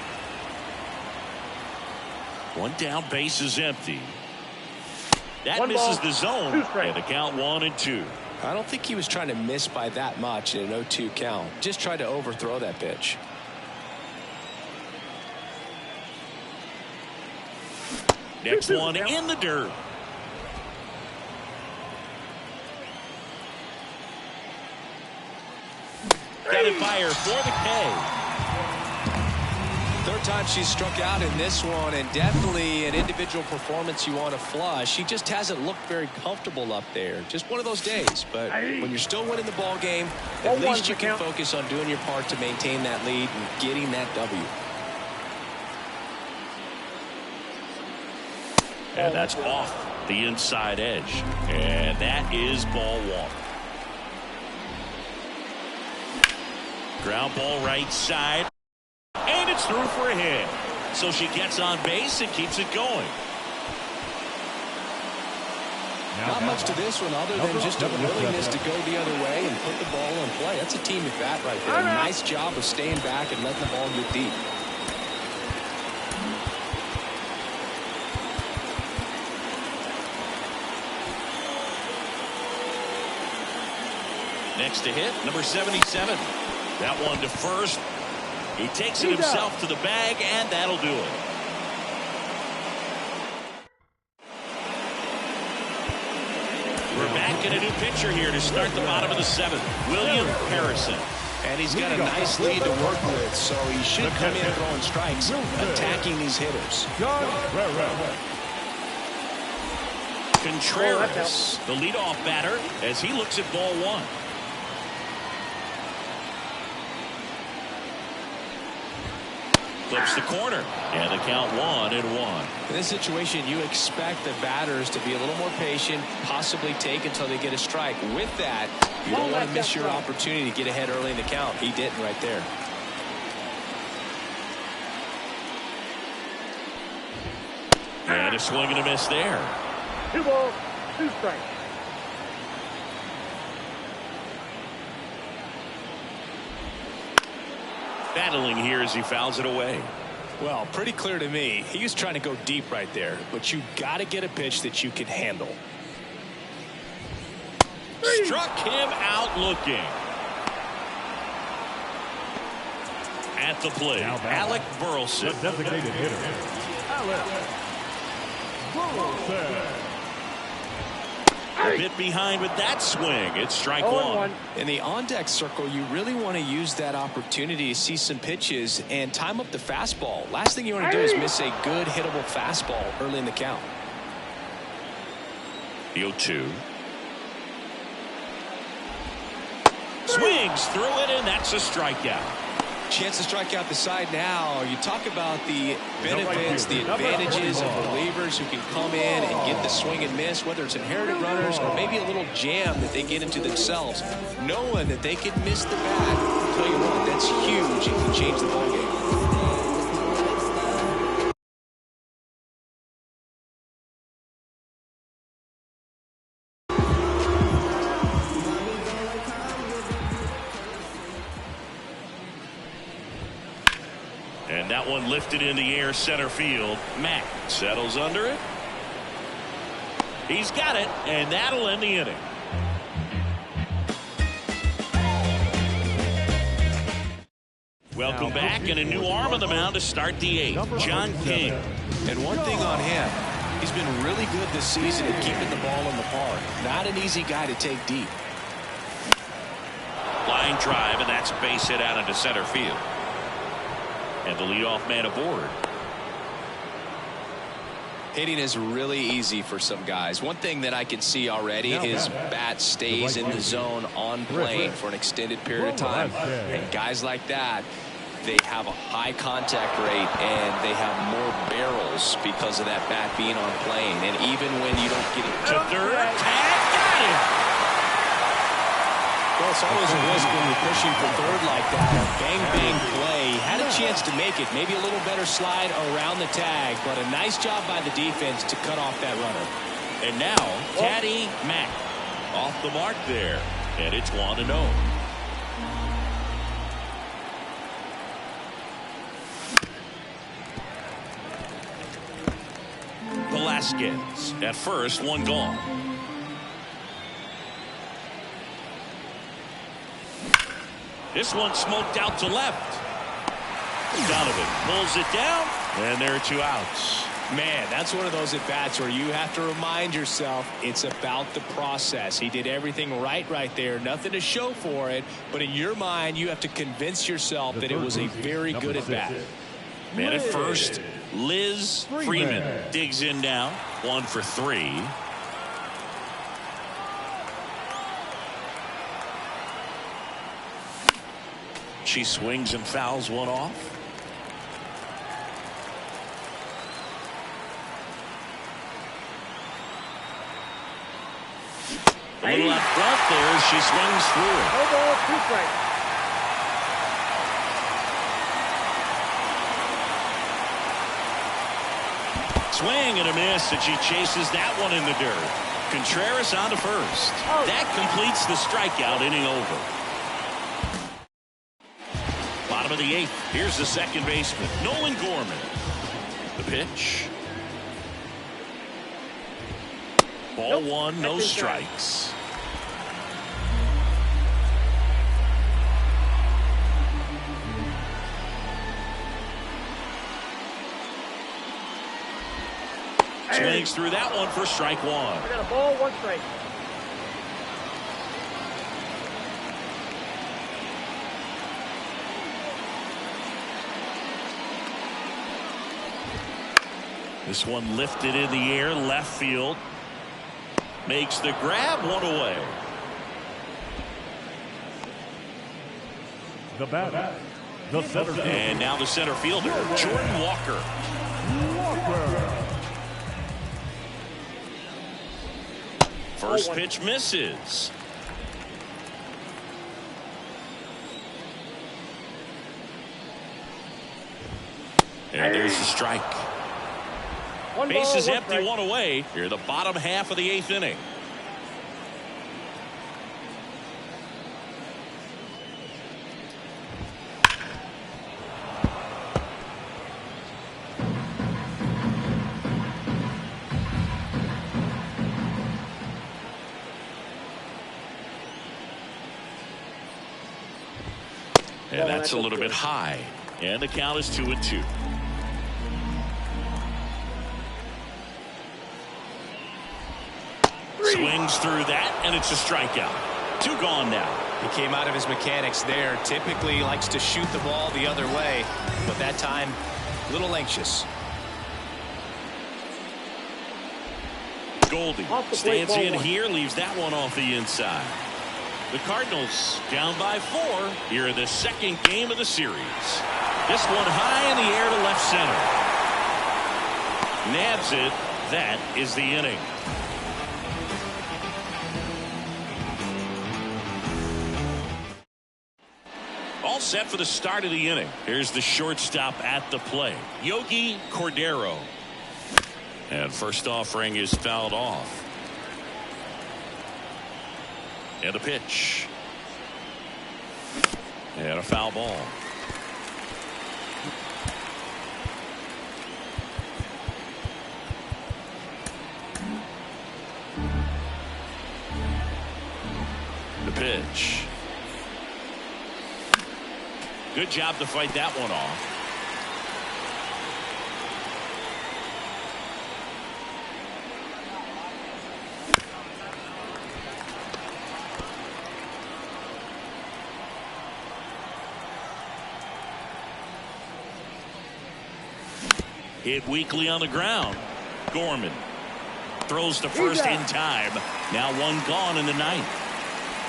1 down, base is empty. That misses the zone, and the count 1-2. I don't think he was trying to miss by that much in an 0-2 count. Just tried to overthrow that pitch. Next one in the dirt. Got it by her for the K. Third time she's struck out in this one, and definitely an individual performance you want to flush. She just hasn't looked very comfortable up there. Just one of those days. But when you're still winning the ball game, at least you can focus on doing your part to maintain that lead and getting that W. And that's off the inside edge. And that is ball 1. Ground ball right side. And it's through for a hit. So she gets on base and keeps it going. Not much to this one other than just a willingness to go the other way and put the ball in play. That's a team at bat right there. Nice job of staying back and letting the ball get deep. Next to hit, number 77. That one to first. He takes it himself to the bag, and that'll do it. We're back in a new pitcher here to start the bottom of the 7th. William Harrison. And he's got a nice lead to work with, so he should come in throwing strikes, attacking these hitters. Contreras, the leadoff batter, as he looks at ball 1. clips the corner, and the count 1-1. In this situation, you expect the batters to be a little more patient, possibly take until they get a strike. With that, you don't want to miss your opportunity to get ahead early in the count. He didn't right there. And a swing and a miss there. 2 balls, 2 strikes. Battling here as he fouls it away. Well, pretty clear to me. He was trying to go deep right there, but you got to get a pitch that you can handle. Struck him out looking. At the plate, Alec Burleson. The designated hitter, Alec Burleson. A bit behind with that swing. It's strike 1. In the on-deck circle, you really want to use that opportunity to see some pitches and time up the fastball. Last thing you want to do is miss a good hittable fastball early in the count. The 0-2. Swings through it, and that's a strikeout. Chance to strike out the side now. You talk about the benefits, the advantages of relievers who can come in and get the swing and miss, whether it's inherited runners or maybe a little jam that they get into themselves. Knowing that they can miss the bat, I'll tell you what, that's huge and can change the ballgame. And that one lifted in the air center field. Mack settles under it. He's got it, and that'll end the inning. Welcome back, and a new arm on the mound to start the 8th, John King. And one thing on him, he's been really good this season at keeping the ball in the park. Not an easy guy to take deep. Line drive, and that's a base hit out into center field. And the leadoff man aboard. Hitting is really easy for some guys. One thing that I can see already, his bat stays in the zone on plane for an extended period of time. And guys like that, they have a high contact rate and they have more barrels because of that bat being on plane. And even when you don't get it to third, tag, got him. Well, it's always a risk when you're pushing for third like that. Bang, bang play. Had a chance to make it. Maybe a little better slide around the tag, but a nice job by the defense to cut off that runner. And now, Caddy Mack off the mark there. And it's 1-0. Velasquez at first, 1 gone. This one smoked out to left. Donovan pulls it down, and there are 2 outs. Man, that's one of those at-bats where you have to remind yourself it's about the process. He did everything right there. Nothing to show for it, but in your mind, you have to convince yourself that it was a very good at-bat. Man at first, Liz Freeman digs in now. 1 for 3. She swings and fouls one off. A little up front there as she swings through it. No ball, 2 strikes. Swing and a miss, and she chases that one in the dirt. Contreras on to first. That completes the strikeout, inning over. Bottom of the 8th. Here's the second baseman, Nolan Gorman. The pitch. Ball 1, no strikes. Swings through that one for strike 1. I got a ball, 1 strike. This one lifted in the air, left field. Makes the grab, 1 away. The batter, The center fielder. And now the center fielder, Jordan Walker. First pitch misses. And there's the strike. Base is empty, one away. Here the bottom half of the 8th inning. And that's a little bit high. And the count is 2-2. Swings through that, and it's a strikeout. 2 gone now. He came out of his mechanics there. Typically likes to shoot the ball the other way, but that time, a little anxious. Goldie stands in here, leaves that one off the inside. The Cardinals down by 4 here in the second game of the series. This one high in the air to left center. Nabs it. That is the inning. All set for the start of the inning. Here's the shortstop at the plate, Yogi Cordero. And first offering is fouled off. And a pitch. And a foul ball. The pitch. Good job to fight that one off. Hit weakly on the ground. Gorman throws to first in time. Now 1 gone in the 9th.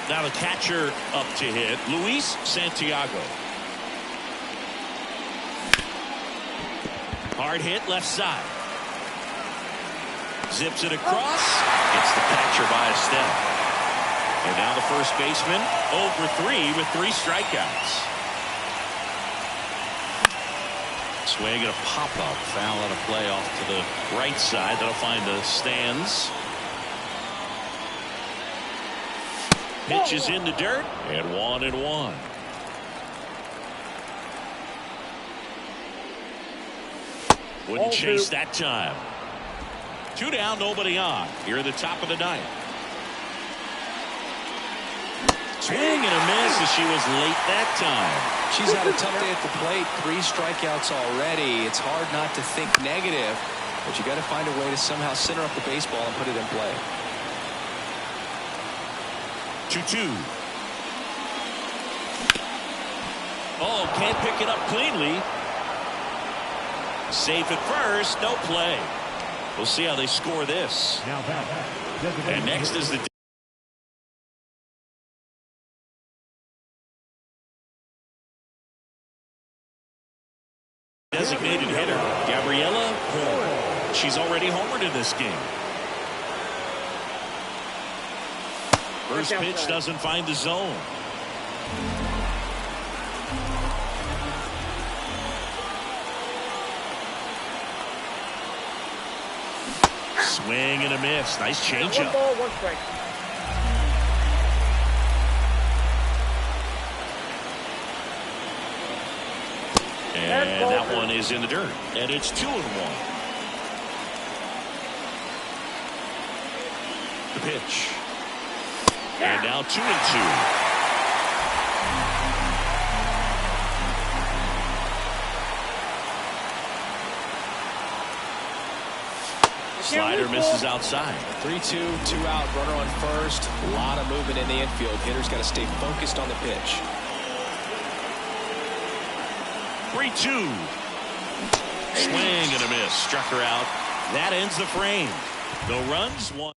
Now the catcher up to hit, Luis Santiago. Hard hit left side. Zips it across. Gets the catcher by a step. And now the first baseman 0 for 3 with 3 strikeouts. Swing and a pop-up. Foul out of play off to the right side. That'll find the stands. Pitch is in the dirt. And 1-1. Wouldn't chase that time. 2 down, nobody on. Here at the top of the 9th. Swing and a miss as she was late that time. She's had a tough day at the plate. 3 strikeouts already. It's hard not to think negative, but you got to find a way to somehow center up the baseball and put it in play. 2-2. Oh, can't pick it up cleanly. Safe at first, no play. We'll see how they score this. And next is the designated hitter, Gabriella Horn. She's already homered in this game. First pitch doesn't find the zone. Swing and a miss. Nice changeup. 1 ball, 1 strike. And that one is in the dirt. And it's 2-1. The pitch. And now 2-2. Slider misses outside. 3-2, 2 out, runner on first. A lot of movement in the infield. Hitter's got to stay focused on the pitch. 3-2. Swing and a miss. Struck her out. That ends the frame. No runs, 1.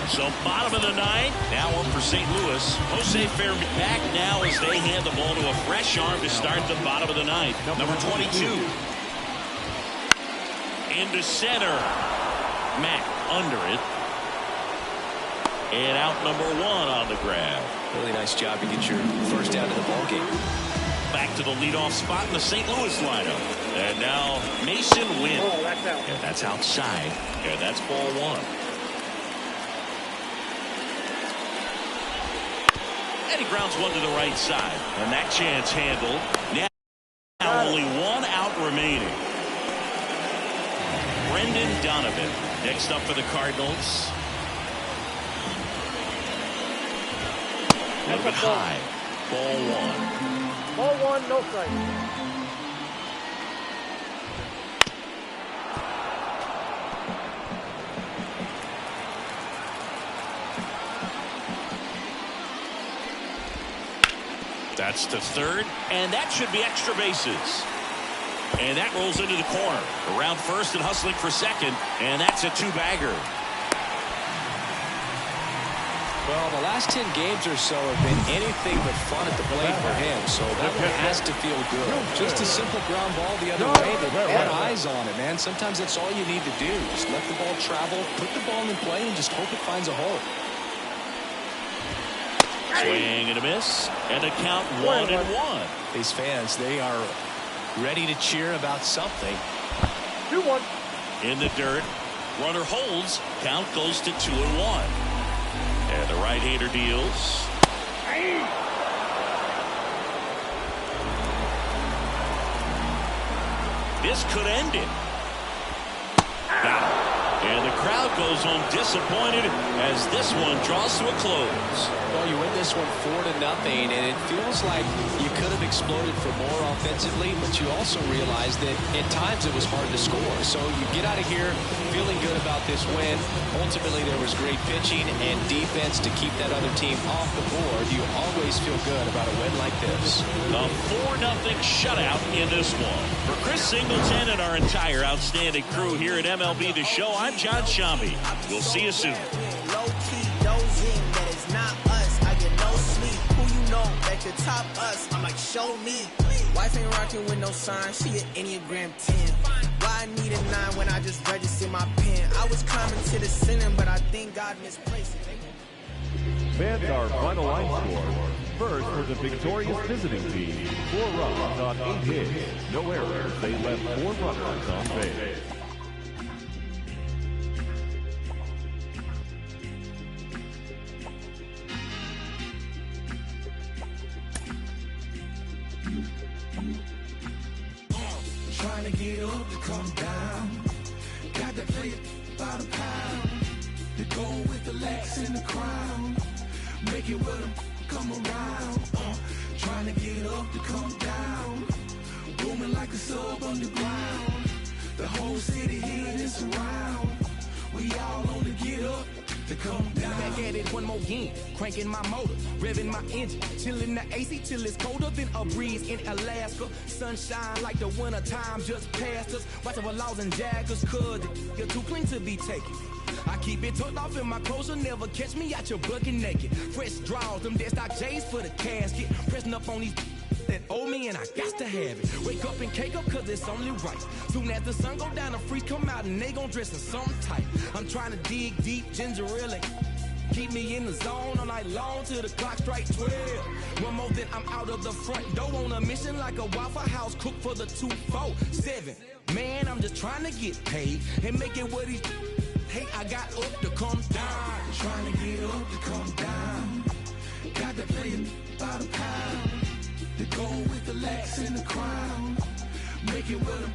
So bottom of the ninth, now up for St. Louis. Jose Fairbanks back now as they hand the ball to a fresh arm to start the bottom of the ninth. Number 22. Into center. Mack under it. And out number 1 on the grab. Really nice job to get your first down to the ball game. Back to the leadoff spot in the St. Louis lineup. And now Mason Wynn. Oh, that's out. And that's outside. And that's ball 1. And he grounds one to the right side. And that chance handled. Now only 1 out remaining. Brendan Donovan next up for the Cardinals. A little bit high. Ball 1. Ball 1, no strike. That's to third, and that should be extra bases. And that rolls into the corner. Around first and hustling for second, and that's a 2-bagger. Well, the last 10 games or so have been anything but fun at the plate for him, so that one has to feel good. Just a simple ground ball the other way, but put eyes on it, man. Sometimes that's all you need to do. Just let the ball travel, put the ball in play, and just hope it finds a hole. Swing and a miss, and a count 1-1. These fans, they are ready to cheer about something. 2-1. In the dirt, runner holds, count goes to 2-1. And the right-hander deals. This could end it. Now, and the crowd goes home disappointed as this one draws to a close. Well, you win this one 4-0, and it feels like you could have exploded for more offensively, but you also realize that at times it was hard to score. So you get out of here feeling good about this win. Ultimately, there was great pitching and defense to keep that other team off the board. You always feel good about a win like this. A 4-0 shutout in this one. For Chris Singleton and our entire outstanding crew here at MLB The Show, I'm John Shambi. We'll see you soon. Low-key dozing, that is not us. I get no sleep. Who you know that could top us? I'm like, show me. Wife ain't rocking with no sign. She an Enneagram 10. Why I need a 9 when I just registered my pen? I was climbing to the ceiling, but I think God misplaced it. Fans, our final line score. First for the victorious visiting team. 4 runs on 8 hits. No errors. They left 4 runners on base. Trying to get up to come down. Got to play it by the pound. To go with the Lex in the crown. Make it with them come around. Trying to get up to come down. Booming like a sub underground. The whole city here and surround. We all on the get up to come down. Back at it one more again, cranking my motor, revving my engine, chilling the AC till it's colder than a breeze in Alaska. Sunshine like the winter time just passed us. Watching for laws and jackers, cause you're too clean to be taken. I keep it tucked off in my clothes, you'll never catch me out your bucket naked. Fresh draws, them dead stock J's for the casket. Pressing up on these that owe me and I got to have it. Wake up and cake up cause it's only right. Soon as the sun go down, the freeze come out and they gon' dress in something tight. I'm trying to dig deep, ginger ale. Keep me in the zone all night long till the clock strikes 12. One more then I'm out of the front door on a mission like a Waffle House cook for the 2-4-7. Man, I'm just trying to get paid and make it what he hey, I got up to come down. Trying to get up to come down. Got to play it by the pound. To go with the Lex in the crown. Make it with them